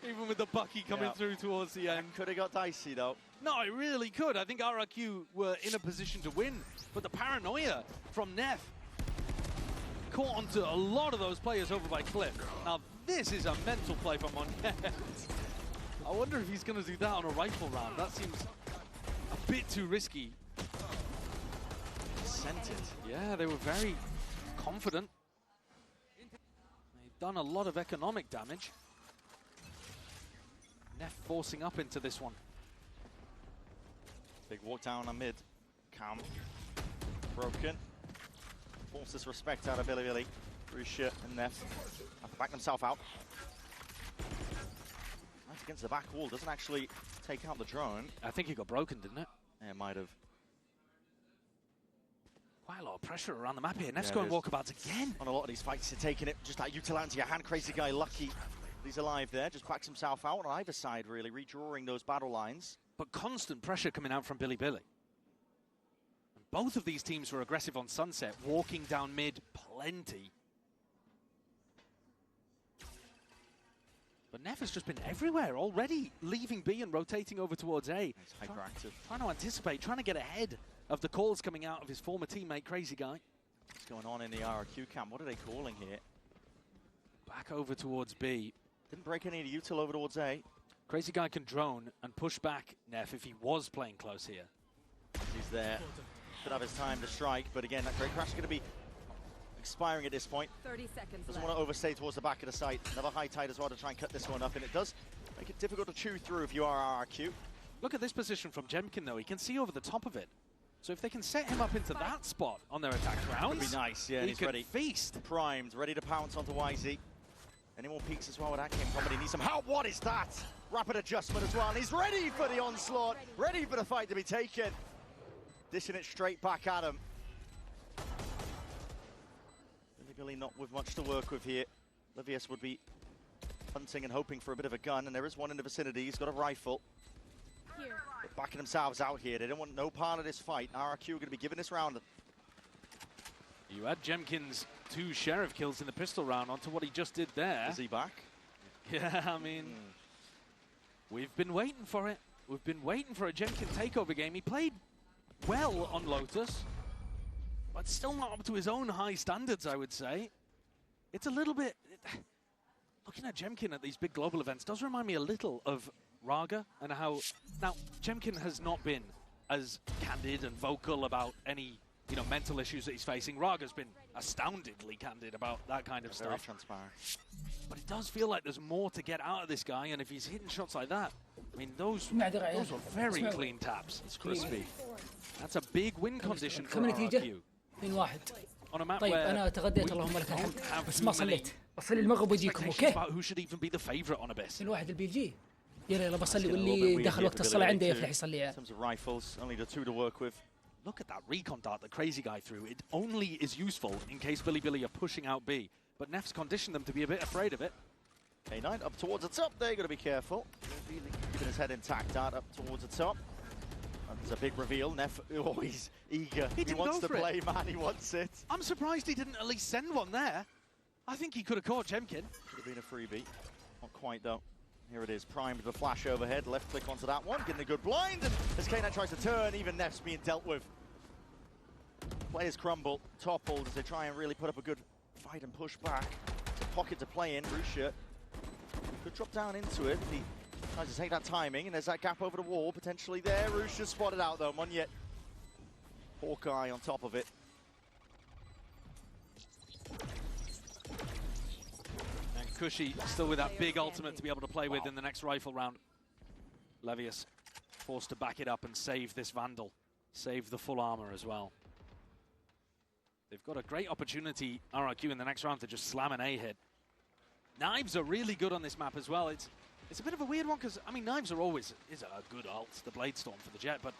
Even with the Bucky coming through towards the end. Could have got dicey, though. No, it really could. I think RRQ were in a position to win, but the paranoia from Neff caught onto a lot of those players over by Cliff. Now, this is a mental play from Monet. I wonder if he's going to do that on a rifle round. That seems a bit too risky. Sent it. Yeah, they were very confident. They've done a lot of economic damage. Neff forcing up into this one. Big walk down on mid. Cam. Broken. Forces respect out of Billy. Rusha and Neff have to back themselves out. Right against the back wall. Doesn't actually take out the drone. I think he got broken, didn't it? Yeah, it might have. Quite a lot of pressure around the map here. Neff's going walkabouts again. On a lot of these fights, you're taking it just like Util out into your hand. Crazy guy, lucky. He's alive there. Just backs himself out on either side, really, redrawing those battle lines. But constant pressure coming out from Billy. And both of these teams were aggressive on Sunset, walking down mid plenty. But Neff has just been everywhere already, leaving B and rotating over towards A. He's hyperactive. Trying to anticipate, trying to get ahead of the calls coming out of his former teammate, Crazy Guy. What's going on in the RRQ camp? What are they calling here? Back over towards B. Didn't break any of the Util over towards A. Crazy Guy can drone and push back Neff if he was playing close here. He's there. Could have his time to strike, but again, that great crash is going to be expiring at this point. 30 seconds Doesn't left. want to overstay towards the back of the site. Another high tide as well to try and cut this one up, and it does make it difficult to chew through if you are RRQ. Look at this position from Jemkin, though. He can see over the top of it. So if they can set him up into that spot on their attack rounds, That'd be nice, yeah, he he's can ready. feast. Primed, ready to pounce onto YZ. Any more peeks as well with that game comedy? Needs some help. What is that? Rapid adjustment as well. And he's ready for the onslaught. Ready for the fight to be taken. Dishing it straight back at him. Billy not with much to work with here. Livius would be hunting and hoping for a bit of a gun, and there is one in the vicinity. He's got a rifle. They're backing themselves out here. They don't want no part of this fight. RRQ are going to be giving this round. You add Jemkin's 2 sheriff kills in the pistol round onto what he just did there. Is he back? Yeah, I mean, we've been waiting for it. We've been waiting for a Jemkin takeover game. He played well on Lotus, but still not up to his own high standards, I would say. It's a little bit... Looking at Jemkin at these big global events does remind me a little of Raga and how... Now, Jemkin has not been as candid and vocal about any, you know, mental issues that he's facing. Raga's been astoundingly candid about that kind of stuff. Very transparent. But it does feel like there's more to get out of this guy, and if he's hitting shots like that, I mean, those were very clean taps. It's crispy. That's a big win condition for كم نتيجة؟ RRQ. 2-1. On a map طيب where أنا تغديت اللهم لك الحمد have بس too ما many صليت بصلي المغرب وأجيكم expectations أوكي؟ about who should even be the favorite on Abyss. 2-1 البي جي يلا يلا بصلي واللي دخل وقت الصلاة عنده يفلح يصلي. In terms of rifles, only the 2 to work with. Look at that recon dart the crazy guy threw. It only is useful in case Billy are pushing out B. But Nef's conditioned them to be a bit afraid of it. K9 up towards the top. They're going to be careful. Keeping his head intact. Dart up towards the top. There's a big reveal. Nef, oh, he's eager. He wants to play, man. He wants it. I'm surprised he didn't at least send one there. I think he could have caught Jemkin. Could have been a freebie. Not quite, though. Here it is. Primed with a flash overhead. Left click onto that one. Getting a good blind. And as K9 tries to turn, even Nef's being dealt with. Players crumble. Toppled as they try and really put up a good fight and push back. It's a pocket to play in. Rusha could drop down into it. He tries to take that timing, and there's that gap over the wall potentially there. Rusha spotted out though. Monyet, Hawkeye on top of it. And Cushy still with that big ultimate to be able to play with in the next rifle round. Levius forced to back it up and save this Vandal. Save the full armor as well. They've got a great opportunity, RRQ, in the next round to just slam an A hit. Knives are really good on this map as well. It's a bit of a weird one because, I mean, Knives are always is a good ult, the Blade Storm for the Jet, but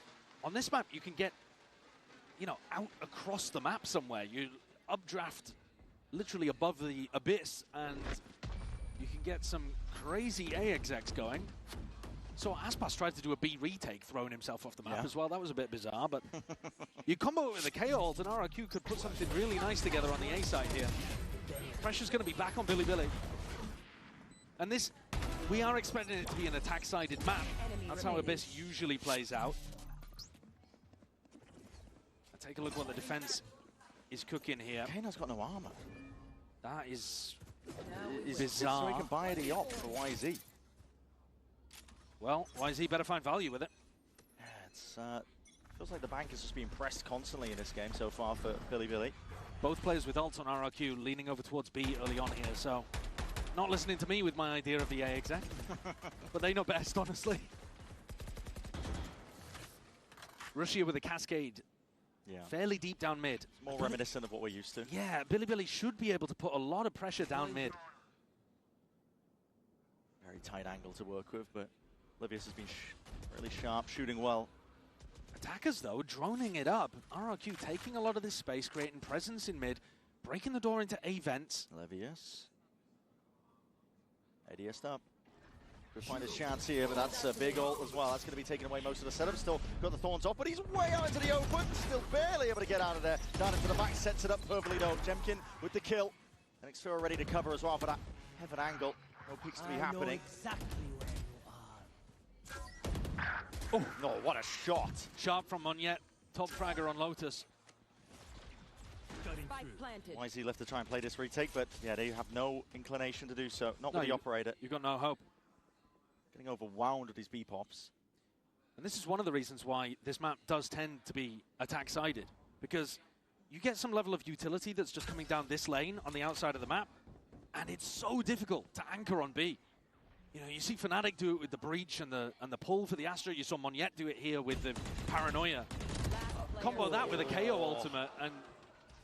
on this map you can get, you know, out across the map somewhere. You updraft literally above the abyss and you can get some crazy A execs going. So Aspas tried to do a B retake, throwing himself off the map as well. That was a bit bizarre, but you combo it with a KO ult and RRQ could put something really nice together on the A side here. Pressure's going to be back on Billy. And this, we are expecting it to be an attack-sided map. That's how Abyss usually plays out. Take a look what the defense is cooking here. Kano's got no armor. That is So bizarre. he can buy the op for YZ. Well, YZ better find value with it. Yeah, it's feels like the bank is just being pressed constantly in this game so far for Billy. Both players with ults on RRQ leaning over towards B early on here, so not listening to me with my idea of the A exec. But they know best, honestly. Russia with a cascade. Yeah. Fairly deep down mid. It's more reminiscent of what we're used to. Yeah, Billy should be able to put a lot of pressure down mid. Very tight angle to work with, but Livius has been really sharp, shooting well. Attackers, though, droning it up. RRQ taking a lot of this space, creating presence in mid, breaking the door into A vents. Livius. ADS up. Could find his chance here, but that's a big ult as well. That's going to be taking away most of the setup. Still got the thorns off, but he's way out into the open. Still barely able to get out of there. Down into the back, sets it up perfectly though. Jemkin with the kill. And Xfira ready to cover as well for that heaven angle. No peeks to be happening. Oh, no, what a shot. Sharp from Monyet. Top fragger on Lotus. YZ left to try and play this retake, but yeah, they have no inclination to do so. Not with the operator. You've got no hope. Getting overwhelmed with these B-pops. And this is one of the reasons why this map does tend to be attack-sided, because you get some level of utility that's just coming down this lane on the outside of the map, and it's so difficult to anchor on B. You know, you see Fnatic do it with the breach and the pull for the Astra. You saw Monyet do it here with the paranoia. Combo that with a KO ultimate, and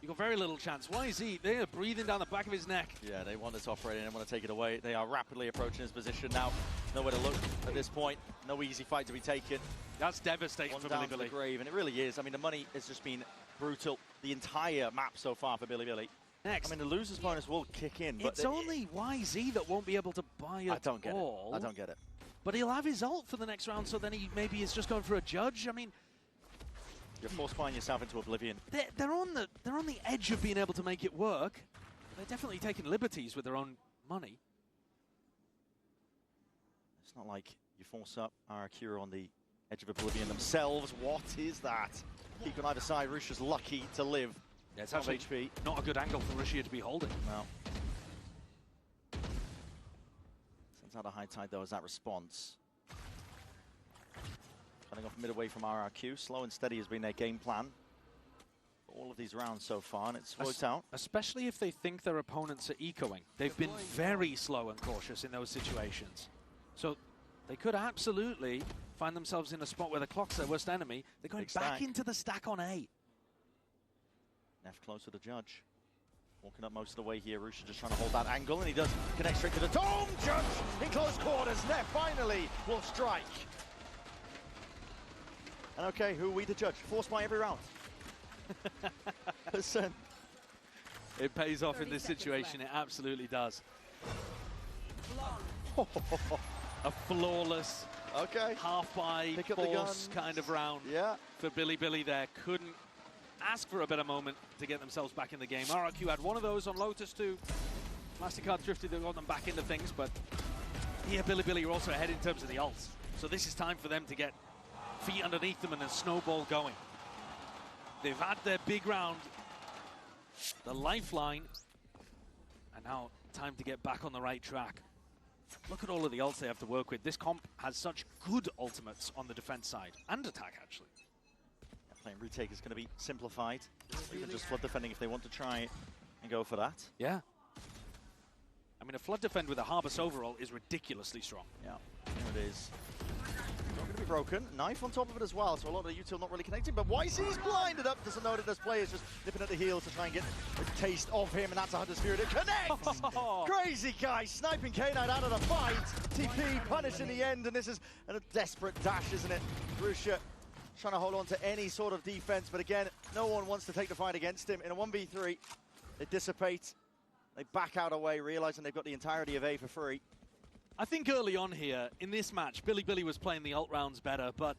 You got very little chance. YZ, they are breathing down the back of his neck. Yeah, they want this operating and want to take it away. They are rapidly approaching his position now. Nowhere to look at this point. No easy fight to be taken. That's devastating for Down Billy. to the grave, and it really is. I mean, the money has just been brutal. The entire map so far for Billy. Next. I mean, the loser's bonus will kick in, but it's only YZ that won't be able to buy it. I don't get all. it. I don't get it. But he'll have his ult for the next round, so then he maybe is just going for a judge. I mean, you're force buying yourself into oblivion. They're on the edge of being able to make it work. They're definitely taking liberties with their own money. It's not like you force up RRQ on the edge of oblivion themselves. What is that? Keep on either side. Rushia's lucky to live. Yeah, it's actually HP. Not a good angle for Rushia to be holding. No. Sends out a high tide though as that response. Cutting off mid away from RRQ. Slow and steady has been their game plan for all of these rounds so far, and it's worked out. Especially if they think their opponents are ecoing. They've been very slow and cautious in those situations. So they could absolutely find themselves in a spot where the clock's their worst enemy. They're going back into the stack on A. Neff close to the judge. Walking up most of the way here. Rusha just trying to hold that angle, and he does connect straight to the dome. Judge in close quarters. Neff finally will strike. And okay, who are we to judge? Force by every round. Listen. It pays off in this situation. It absolutely does. A flawless, half by force kind of round for Billy there. Couldn't ask for a better moment to get themselves back in the game. RRQ had one of those on Lotus too. MasterCard drifted, they got them back into things, but here Billy are also ahead in terms of the ults. So this is time for them to get feet underneath them and a snowball going. They've had their big round, the lifeline, and now time to get back on the right track. Look at all of the ults they have to work with. This comp has such good ultimates on the defense side, and attack actually. Playing retake is going to be simplified. Even just flood defending if they want to try and go for that. Yeah. I mean, a flood defend with a Harvest overall is ridiculously strong. Yeah, there it is. Not going to be broken. Knife on top of it as well, so a lot of the util not really connecting, but YC's blinded up. Doesn't know that there's players just nipping at the heels to try and get a taste of him, and that's a Hunter's Fury to connect! Crazy guy sniping K9 out of the fight. TP punished in the end, and this is a desperate dash, isn't it? Rusha trying to hold on to any sort of defense, but again, no one wants to take the fight against him. In a 1v3, they dissipate, they back out away, realizing they've got the entirety of A for free. I think early on here, in this match, Billy was playing the ult rounds better, but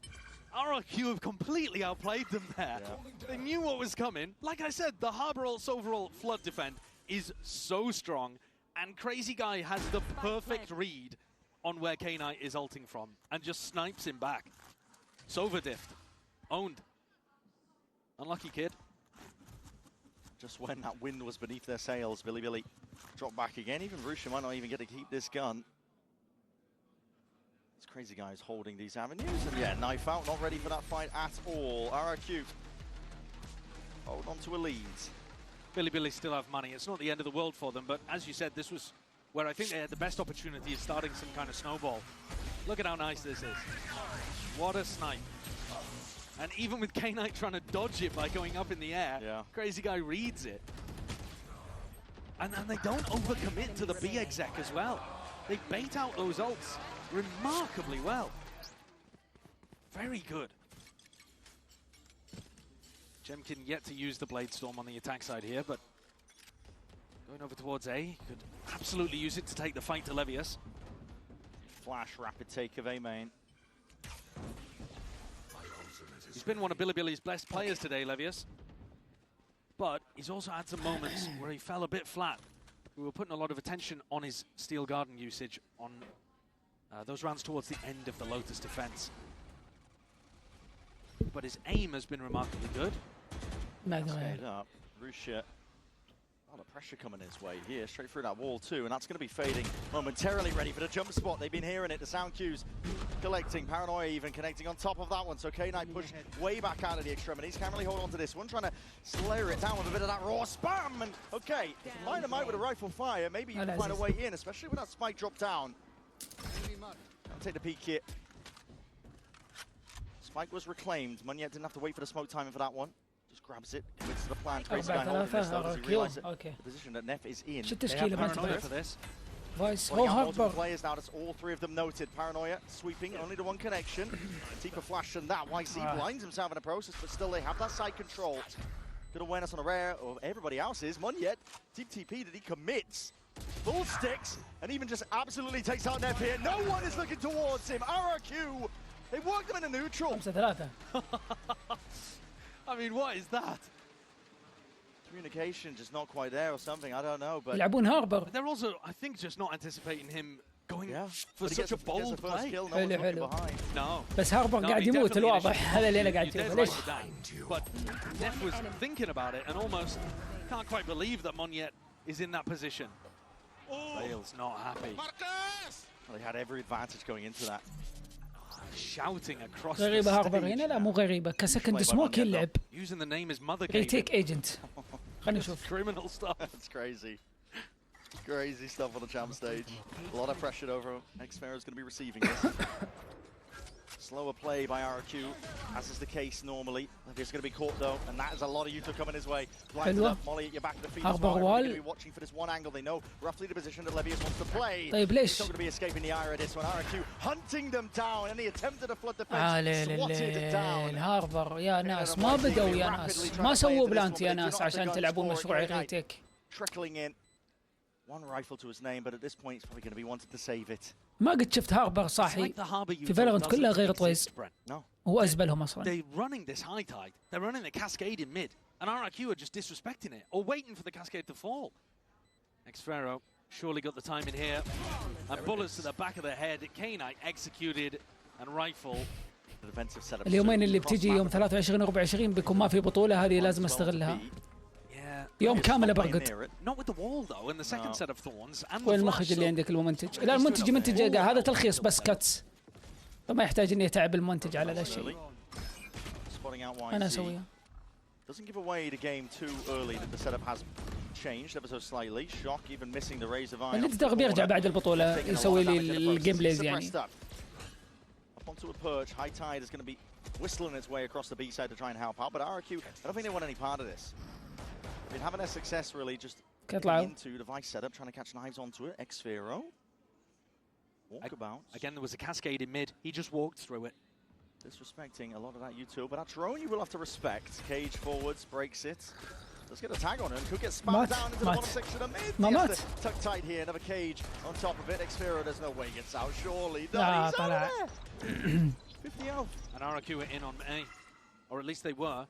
RRQ have completely outplayed them there. Yeah. They knew what was coming. Like I said, the Harbor ult's overall flood defend is so strong, and Crazy Guy has the perfect read on where K9 is ulting from, and just snipes him back. Sova diffed. Owned. Unlucky kid. Just when that wind was beneath their sails, Billy dropped back again. Even Rusha might not even get to keep this gun. This Crazy Guy is holding these avenues, and yeah, knife out, not ready for that fight at all. RRQ hold on to a lead. Billy still have money. It's not the end of the world for them, but as you said, this was where I think they had the best opportunity of starting some kind of snowball. Look at how nice this is. What a snipe. And even with K9 trying to dodge it by going up in the air, Crazy Guy reads it. And they don't overcommit to the B exec as well. They bait out those ults remarkably well. Very good. Jemkin yet to use the Blade Storm on the attack side here, but going over towards A, could absolutely use it to take the fight to Levius. Flash rapid take of A main. He's been one of Billy's best players today, Levius. But he's also had some moments where he fell a bit flat. We were putting a lot of attention on his Steel Garden usage on those rounds towards the end of the Lotus defense. But his aim has been remarkably good. Stayed up. Rusha, a lot of pressure coming his way here, straight through that wall too, and that's going to be fading momentarily, ready for the jump spot. They've been hearing it, the sound cues collecting, Paranoia even connecting on top of that one, so K9 pushed way back out of the extremities, can't really hold on to this one, trying to slayer it down with a bit of that raw spam, and okay, line him out with a rifle fire, maybe you can find a way in, especially with that spike drop down. I'll take the peek here. Spike was reclaimed, Munyet didn't have to wait for the smoke timing for that one. Just grabs it, commits to the plan. Crazy guy holding this though, does he realize the position that Neff is in. شو التشكيلة ما انتبهت for this. فايس Well, هو multiple هاكبر players now, that's all three of them noted. Paranoia sweeping only to one connection. Tifa flash and that. YC blinds himself in the process, but still they have that side control. Good awareness on the rare of everybody else's. Munyet, Team TP that he commits. Full sticks, and even just absolutely takes out Neff here. No one is looking towards him. RRQ, they worked him in a neutral. 5-3 I mean, what is that? Communication just not quite there or something, I don't know, but يلعبون هاربر. They're also, I think, just not anticipating him going for But he such gets a bold the first play. kill, no one's looking حلو. behind. No. بس هاربر No, قاعد he يموت definitely الواضح. initiated هذا اللي انا it. قاعد You اشوفه did ليش؟ write it down. But Neff was thinking about it and almost can't quite believe that Munyet is in that position. Bale's not happy. Marcus! Well, they had every advantage going into that. Shouting across the غريبة هاربر stage. هنا لا مو غريبة كسكند سموك يلعب Using the name as mother ريتيك ايجنت. خلينا نشوف. criminal stuff. That's crazy. Crazy stuff on the champ stage. A lot of pressure over him. Xfera's going to be receiving this. Slower play by RRQ, as is the case normally. He's going to be caught though, and that is a lot of Utah coming his way. Blinded up, Molly at your back of the feet as well. They're going to be watching for this one angle. They know roughly the position that Levius wants to play. طيب ليش؟ He's not going to be escaping the ire of this one. RRQ hunting them down, and he attempted a flood defense, ليل swatted down. هاربر يا ناس ما بدوا يا ناس ما سووا بلانت يا ناس عشان تلعبون مشروع ريتيك. Trickling in. One rifle to his name, but at this point he's probably going to be wanting to save it. ما قد شفت هاربر صاحي في فالورانت كلها غير طويز. No. هو ازبلهم اصلا. They're running this high tide. They're running the cascade in mid, and RRQ are just disrespecting it or waiting for the cascade to fall. Xfero surely got the time in here, and bullets to the back of the head. K-Knight executed and rifle. The defensive setup. اليومين اللي بتجي يوم 23 و24 بيكون ما في بطولة هذه لازم استغلها. يوم كامل برقد. Not with the wall though, and the second set of thorns and the وين المخرج اللي عندك المنتج؟ لا المنتج منتج هذا تلخيص بس كاتس. فما يحتاج اني اتعب المنتج على ذا الشيء. انا اسويها. Doesn't give away the game too early that the setup has changed ever so slightly. Shock even missing the rays of iron. الانتداغ بيرجع بعد البطولة يسوي لي الجيم بلايز يعني. Up onto a perch, High Tide is going to be whistling its way across the B side to try and help out, but RRQ, I don't think they want any part of this. Been having their success really just into device setup, trying to catch knives onto it. Xfero. Walkabouts. Again, there was a cascade in mid. He just walked through it. Disrespecting a lot of that U2, but that drone you will have to respect. Cage forwards, breaks it. Let's get a tag on him. Could get spammed down into the bottom section of mid. He has to tuck tight here. Another cage on top of it. Xfero, there's no way he gets out. Surely. No, he's out of there. 50 out. And RRQ are in on A, or at least they were.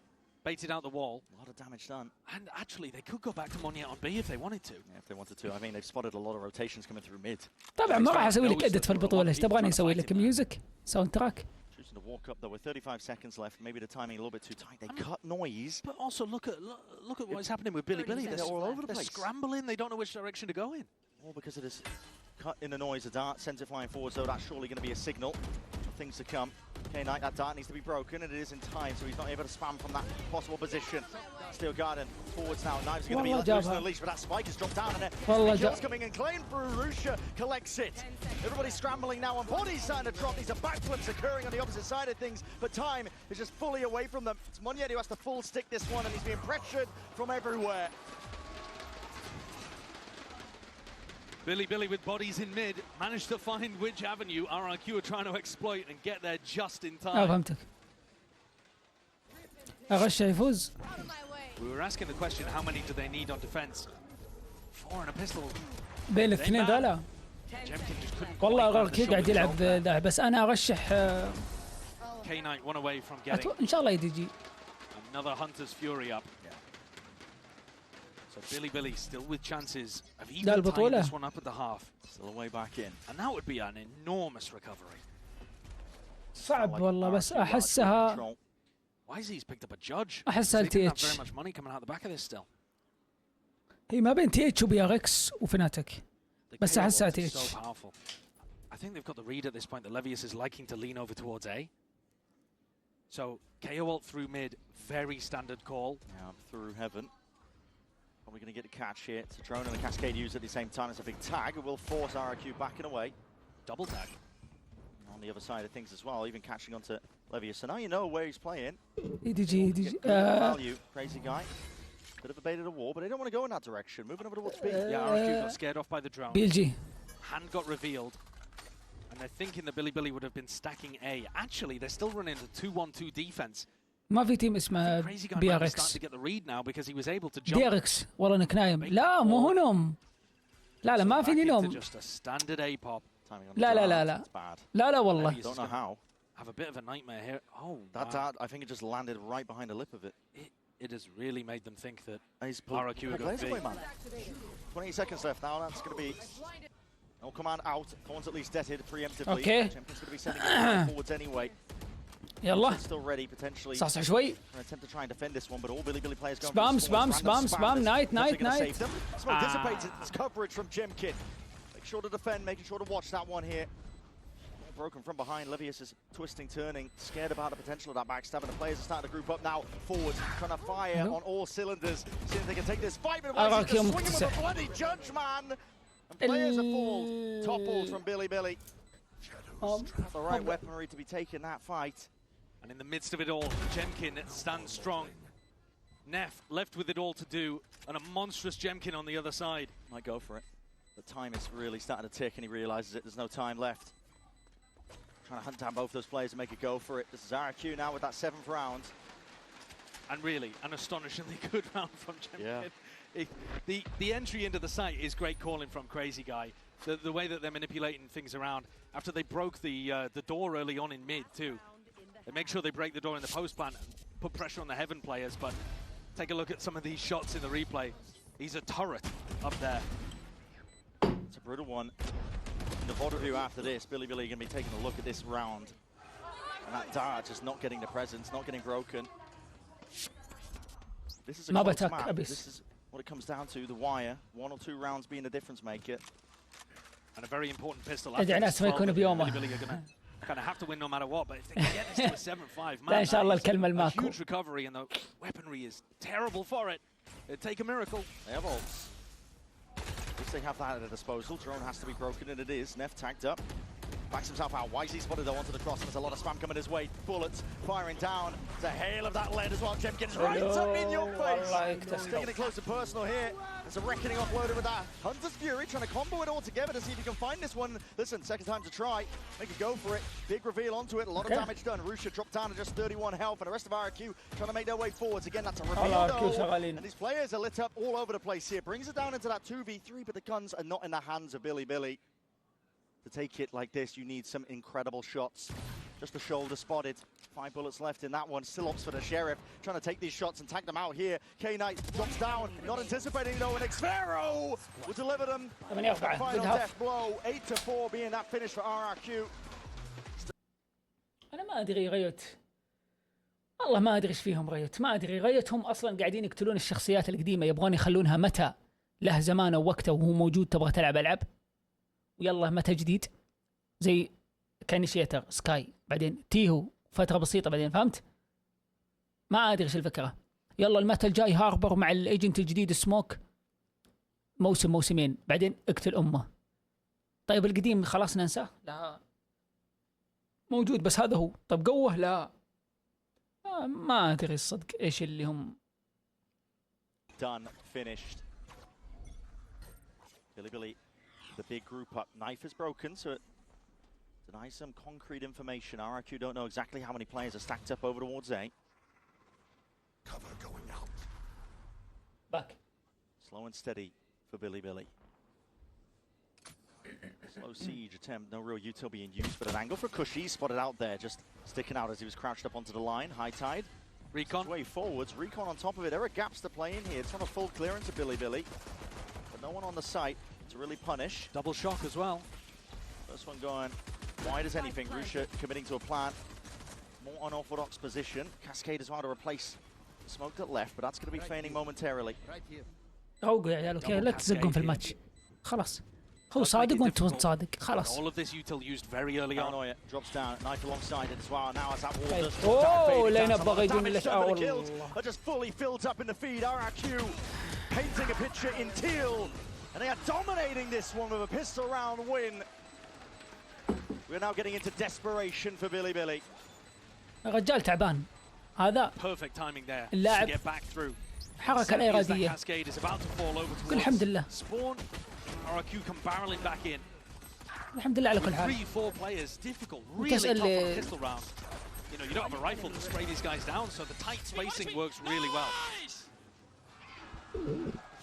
Baited out the wall. A lot of damage done. And actually, they could go back to Munyet on B if they wanted to. Yeah, if they wanted to. I mean, they've spotted a lot of rotations coming through mid. طبعا ما راح اسوي لك ادت في البطولة، ايش تبغاني اسوي لك ميوزك؟ ساوند تراك؟ Choosing to walk up though with 35 seconds left. Maybe the timing a little bit too tight. They cut noise. But also look at what's happening with Billy. They're all over the place. They're scrambling. They don't know which direction to go in. All because of this cut in the noise. The dart sends it flying forward, so that's surely going to be a signal for things to come. K-Knight, that dart needs to be broken, and it is in time, so he's not able to spam from that possible position. Steel Garden forwards now. Knives are going to be loose in the leash, but that spike has dropped down, and the kill's coming in clean through. Rusha collects it. Everybody's scrambling now, and bodies starting to drop. These are backflips occurring on the opposite side of things, but time is just fully away from them. It's Munyet who has to full stick this one, and he's being pressured from everywhere. Billy with bodies in mid managed to find which avenue RRQ are trying to exploit and get there just in time. فهمتك. اغش يفوز. We were asking the question, how many do they need on defense? 4 and a pistol. بين الاثنين ذولا. والله RRQ قاعد يلعب ذا بس انا ارشح K-Knight one away from getting ان شاء الله يجي. Another Hunter's Fury up. So Billy still with chances of even tying this one up at the half. Still a way back in. And that would be an enormous recovery. صعب والله بس احسها. YZ's picked up a judge. احسها They didn't have TH. very much money coming out the back of this still. هي ما بين TH وBRX وفناتك. بس احسها TH. So powerful. I think they've got the read at this point that Levius is liking to lean over towards A. So KO ult through mid, very standard call. Yeah, through heaven. Probably going to get a catch here. It's a drone and a cascade used at the same time. It's a big tag. It will force RRQ back and away. Double tag. On the other side of things as well, even catching onto Levy, so now you know where he's playing. EDG. Value, crazy guy. Bit of a bait at a wall, but they don't want to go in that direction. Moving over towards B. Yeah, RRQ got scared off by the drone. BLG. Hand got revealed. And they're thinking that Billy would have been stacking A. Actually, they're still running a 2-1-2 defense. ما في تيم اسمه Crazy guy بي might ار be starting اكس. to get the read now because he was able to jump. بي ار اكس والله انك نايم. لا مو هنهم. لا ما فيني نوم. Just a standard A pop. لا والله. Don't know how. Have a bit of a nightmare here. Oh, that dart, I think it just landed right behind the lip of it. It has really made them think that RRQ are going to be. 20 seconds left now. That's going to be no command out. Phone's at least deaded preemptively. Okay. Champion's going to be sending it forwards anyway. يلا. Still ready potentially. صحصح شوي. Attempt to try and defend this one, but all Billy players going. Spam. Night. Some anticipated coverage from Jemkin. Make sure to defend. Making sure to watch that one here. Broken from behind. Levius is twisting, turning, scared about the potential of that backstab, and the players are starting to group up now. Forwards, trying to fire on all cylinders, see if they can take this fight. But swinging with a bloody judge, man. And players are fall, toppled from Billy. The right weaponry to be taking that fight. And in the midst of it all, Jemkin stands strong. Neff left with it all to do, and a monstrous Jemkin on the other side. Might go for it. The time is really starting to tick, and he realizes it. There's no time left. Trying to hunt down both those players and make it go for it. This is RRQ now with that 7th round. And really, an astonishingly good round from Jemkin. Yeah. The entry into the site is great calling from Crazy Guy. The way that they're manipulating things around. After they broke the door early on in mid too. They make sure they break the door in the post plant and put pressure on the Heaven players, but take a look at some of these shots in the replay. He's a turret up there. It's a brutal one. In the VOD review after this, Billy going to be taking a look at this round. And that dart just not getting the presence, not getting broken. This is a close map. This is what it comes down to, the wire. 1 or 2 rounds being the difference maker. And a very important pistol. Billy kind of have to win no matter what, but if they can get this to a 7-5, man, لا إن شاء الله الكلمة a الماكو. huge recovery, and the weaponry is terrible for it. It'd take a miracle. They have ults. At least they have that at their disposal. Drone has to be broken, and it is. Neff tagged up. Backs himself out. Wisely spotted though onto the cross, and there's a lot of spam coming his way. Bullets firing down. There's a hail of that lead as well. Jemkin's right up in your face. Taking it close and personal here. There's a reckoning offloaded with that. Hunter's Fury trying to combo it all together to see if he can find this one. Listen, second time to try. Make it go for it. Big reveal onto it. A lot of damage done. Rusha dropped down to just 31 health, and the rest of RRQ trying to make their way forwards. Again, that's a reveal though. And these players are lit up all over the place here. Brings it down into that 2v3, but the guns are not in the hands of Billy. To take it like this, you need some incredible shots. Just a shoulder spotted. 5 bullets left in that one. Still ops for the Sheriff. Trying to take these shots and tag them out here. K-Knight drops down. Not anticipating though, and Xfero will deliver them. The final death blow. 8-4 being that finish for RRQ. أنا ما أدري ريوت. والله ما أدري إيش فيهم ريوت. ما أدري ريوت هم أصلاً قاعدين يقتلون الشخصيات القديمة، يبغون يخلونها متى له زمانه ووقته وهو موجود تبغى تلعب ألعاب. ويلا متى جديد زي كانيشيتر سكاي بعدين تيهو فترة بسيطة بعدين فهمت؟ ما أدري إيش الفكرة. يلا المتى الجاي هاربر مع الايجنت الجديد سموك موسمين بعدين اقتل أمه. طيب القديم خلاص ننساه؟ لا موجود بس هذا هو. طيب قوه لا ما أدري الصدق إيش اللي هم. Done, finished. Billy. The big group up. Knife is broken, so it denies some concrete information. RRQ don't know exactly how many players are stacked up over towards A. Cover going out. Back. Slow and steady for Billy. Slow siege attempt. No real util being used, but an angle for Cushy spotted out there, just sticking out as he was crouched up onto the line. High tide. Recon. Way forwards. Recon on top of it. There are gaps to play in here. It's not a full clearance of Billy. But no one on the site to really punish. Double shock as well. First one going wide as anything. Rusha committing to a plant. More unorthodox position. Cascade as well to replace the smoke that left, but that's going to be feigning momentarily. روقوا يا عيال اوكي لا تزقون في الماتش. خلاص. هو صادق وانتم صادق. خلاص. All of this util used very early on. Drops down. Knife alongside it as well. Now as that wall does oh لين بغى يجون اللي are just fully filled up in the feed. RRQ painting a picture in teal. And they are dominating this one with a pistol round win. We're now getting into desperation for Billy. الرجال تعبان هذا. Perfect timing there. اللاعب To get back through. حركة لا إرادية. Cascade is about to fall over قل الحمد لله. Spawn. RRQ come barreling back in. الحمد لله على كل حال. 3-4 players, difficult, really tough on pistol round. You know, you don't have a rifle to spray these guys down, so the tight spacing works really well.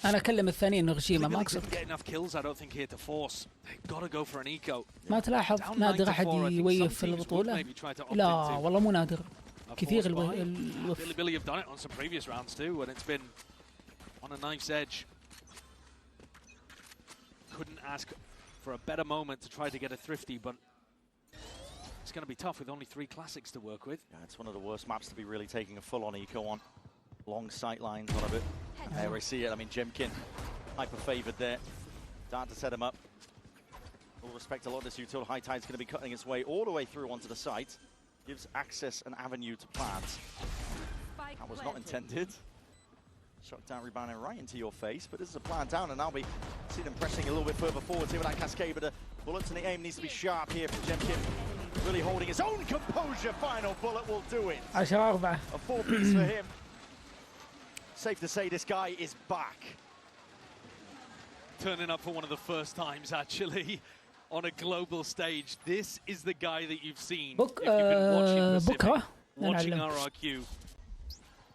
أنا أكلم الثانيين غشيمة ما أقصد. Get enough kills, I don't think here to force. They've got to go for an eco. ما تلاحظ نادر أحد يويف في البطولة؟ لا والله مو نادر. كثير الوف. Billy have done it on some previous rounds too, and it's been on a knife's edge. Couldn't ask for a better moment to try to get a thrifty, but it's going to be tough with only 3 classics to work with. Yeah, it's one of the worst maps to be really taking a full-on eco on. Long sight lines on a bit. There we see it. I mean, Jemkin hyper-favoured there. Starting to set him up. All respect, a lot of this util. High Tide's going to be cutting its way all the way through onto the site. Gives access an avenue to plant. That was not intended. Shot down, rebounding right into your face, but this is a plant down, and I'll be seeing them pressing a little bit further forward here with that cascade, but the bullets and the aim needs to be sharp here from Jemkin. Really holding his own composure. Final bullet will do it. 10-4. A 4-piece for him. Safe to say this guy is back. Turning up for one of the first times, actually, on a global stage. This is the guy that you've seen. If you've been watching Pacific, watching RRQ.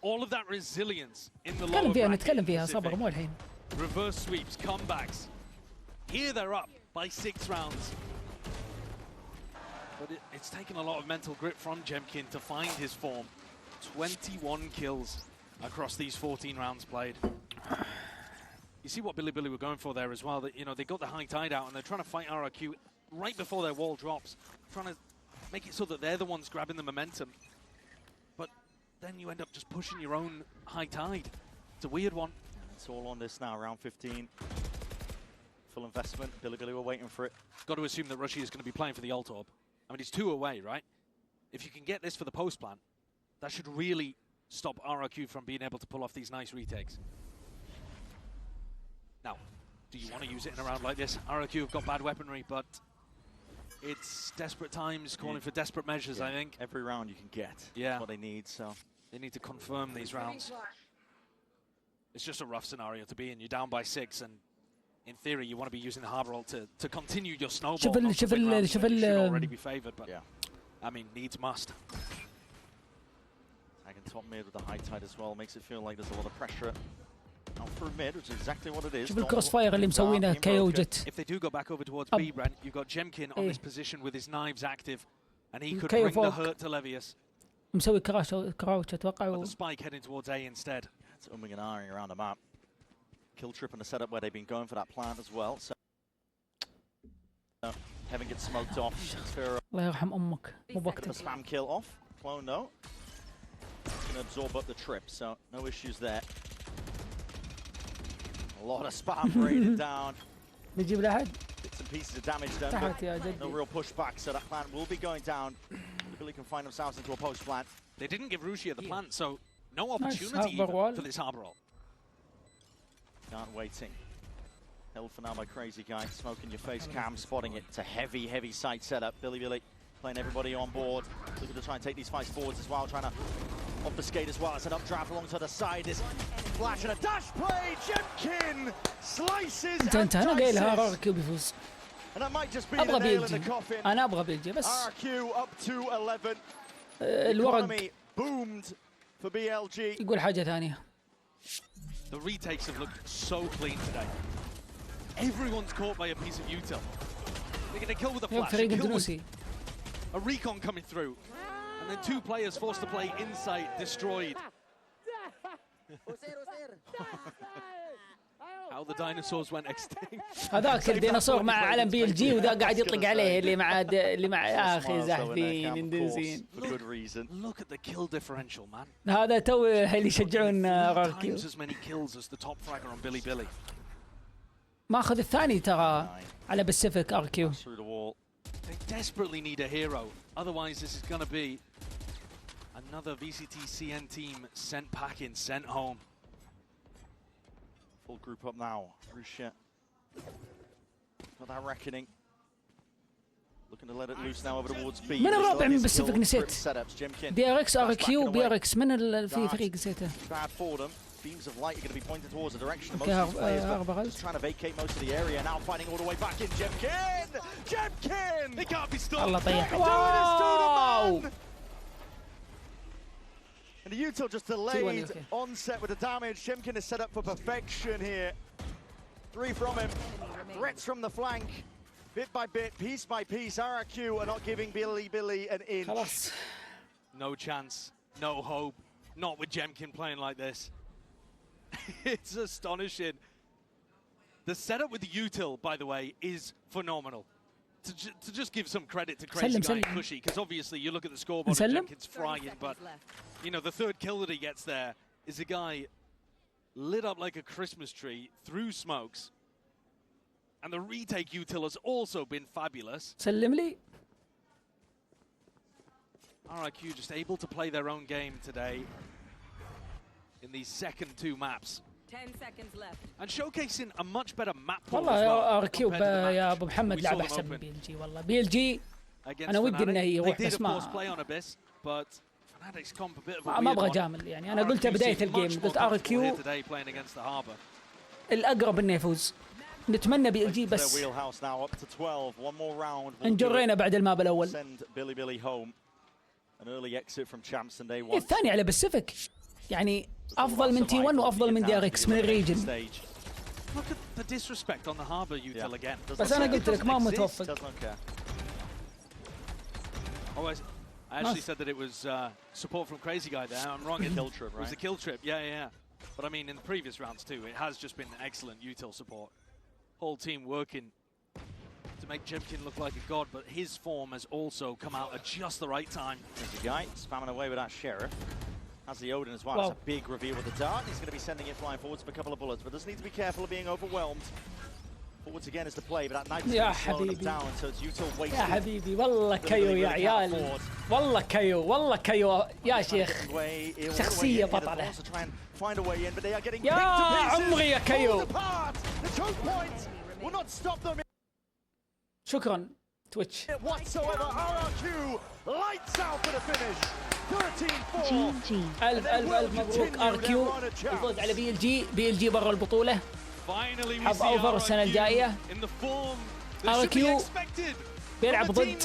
All of that resilience in the lower bracket. نتكلم فيها صبر مو الحين. Reverse sweeps, comebacks. Here they're up by 6 rounds. But it's taken a lot of mental grit from Jemkin to find his form. 21 kills across these 14 rounds played. You see what Billy were going for there as well. That, you know, they got the high tide out and they're trying to fight RRQ right before their wall drops, trying to make it so that they're the ones grabbing the momentum. But then you end up just pushing your own high tide. It's a weird one. It's all on this now, round 15. Full investment. Billy were waiting for it. Got to assume that Rushy is going to be playing for the ult orb. I mean, he's 2 away, right? If you can get this for the post plant, that should really stop RRQ from being able to pull off these nice retakes. Now, do you want to use it in a round like this? RRQ have got bad weaponry, but it's desperate times calling for desperate measures, I think. Every round you can get. Yeah. What they need, so. They need to confirm these rounds. It's just a rough scenario to be in. You're down by 6, and in theory, you want to be using the Harbor ult to continue your snowball. شوف should already be favoured, but yeah. I mean, needs must. Tagging top mid with the high tide as well makes it feel like there's a lot of pressure out through mid, which is exactly what it is. شوف الكروس فاير اللي مسوينه كيو جت. If they do go back over towards B, Brent, you've got Jemkin on this position with his knives active, and he could bring the hurt to Levius. مسوي كراش اتوقع. But the spike heading towards A instead. It's umming and ahhing around the map. Kill trip and the setup where they've been going for that plant as well. So Heaven gets smoked off. الله يرحم امك مو بوقته. The spam kill off. Clone though. Gonna absorb up the trip, so no issues there. A lot of spam raided down. نجيب لأحد. Bits and pieces of damage done. تحت يا جدي. No real pushback, so that plant will be going down. Billy can find themselves into a post plant. They didn't give Rushia the plant, so no opportunity for this Harbor ult. Can't waiting. Held for now by Crazy Guy. Smoke in your face, Cam spotting it. It's a heavy sight setup. Billy playing everybody on board. Looking to try and take these fights forwards as well. Trying to obfuscate as well. It's an updraft alongside the side. This flash and a dash play. Jemkin slices and dices. And that might just be the nail in the coffin. أنا أبغى بيلجي بس. RRQ up to 11. الورق boomed for BLG. يقول حاجة ثانية. The retakes have looked so clean today. Everyone's caught by a piece of util. They're going to kill with a flash, a kill with a recon coming through, and then 2 players forced to play inside, destroyed. How the dinosaurs went extinct. هذاك الديناصور مع علم بي ال جي وذا قاعد يطلق عليه اللي مع اخي زاحفين اندزين. Look at the kill differential, man. هذا تو اللي يشجعون RRQ. As many kills as the top fragger on Billy. ماخذ الثاني ترى على باسيفيك RRQ. They desperately need a hero. Otherwise, this is going to be another VCT CN team sent packing, sent home. Full group up now. Russia. Got that reckoning. من الرابع من باسيفيك نسيت؟ بي ار اكس ار كيو بي ار اكس، من في فريق نسيته؟ Beams of light are going to be pointed towards the direction of most Okay, of these players, but Arbogast. just trying to vacate most of the area, now finding all the way back in Jemkin! Jemkin! They can't be stopped. الله طيح. Doing this to the man! And the util just delayed onset with the damage. Jemkin is set up for perfection here. 3 from him. Threats from the flank. Bit by bit, piece by piece, RRQ are not giving Billy an inch. خلاص. No chance, no hope. Not with Jemkin playing like this. It's astonishing. The setup with the util, by the way, is phenomenal. To just give some credit to Crazy Guy and Cushy, because obviously you look at the scoreboard and Jemkin's frying, but you know, the third kill that he gets there is a guy lit up like a Christmas tree through smokes. And the retake util has also been fabulous. سلم لي. RRQ just able to play their own game today in these second 2 maps. 10 seconds left. And showcasing a much better map pool والله as well. ار كيو يا ابو محمد لعب احسن من بي ال جي. والله بي ال جي انا ودي انه يروح بس ما ابغى جامل يعني. انا قلت بدايه الجيم قلت ار كيو الاقرب انه يفوز. نتمنى بي ال جي بس انجرينا بعد الماب الاول. الثاني على باسيفيك يعني افضل من تي 1 وافضل من دي ار اكس من الريجن. بس انا قلت لك ما متوفق. I actually said that it was support from Crazy Guy there. I'm wrong. It was the kill trip. Yeah. But I mean, in the previous rounds too, it has just been excellent util support. Whole team working to make Jemkin look like a god, but his form has also come out at just the right time. Crazy Guy spamming away with that Sheriff. Has the Odin as well. It's a big reveal with the dart. He's going to be sending it flying forwards for a couple of bullets, but does need to be careful of being overwhelmed. Forwards again is the play, but that knife is slowing them down, so it's util wasted. يا حبيبي والله كيو يا عيال. والله كيو يا شيخ. شخصية بطلة. يا عمري يا كيو. شكرا تويتش. ألف مبروك ار كيو الفوز على بي ال جي. بي ال جي برا البطولة. حظ اوفر السنة الجاية. ار كيو بيلعب ضد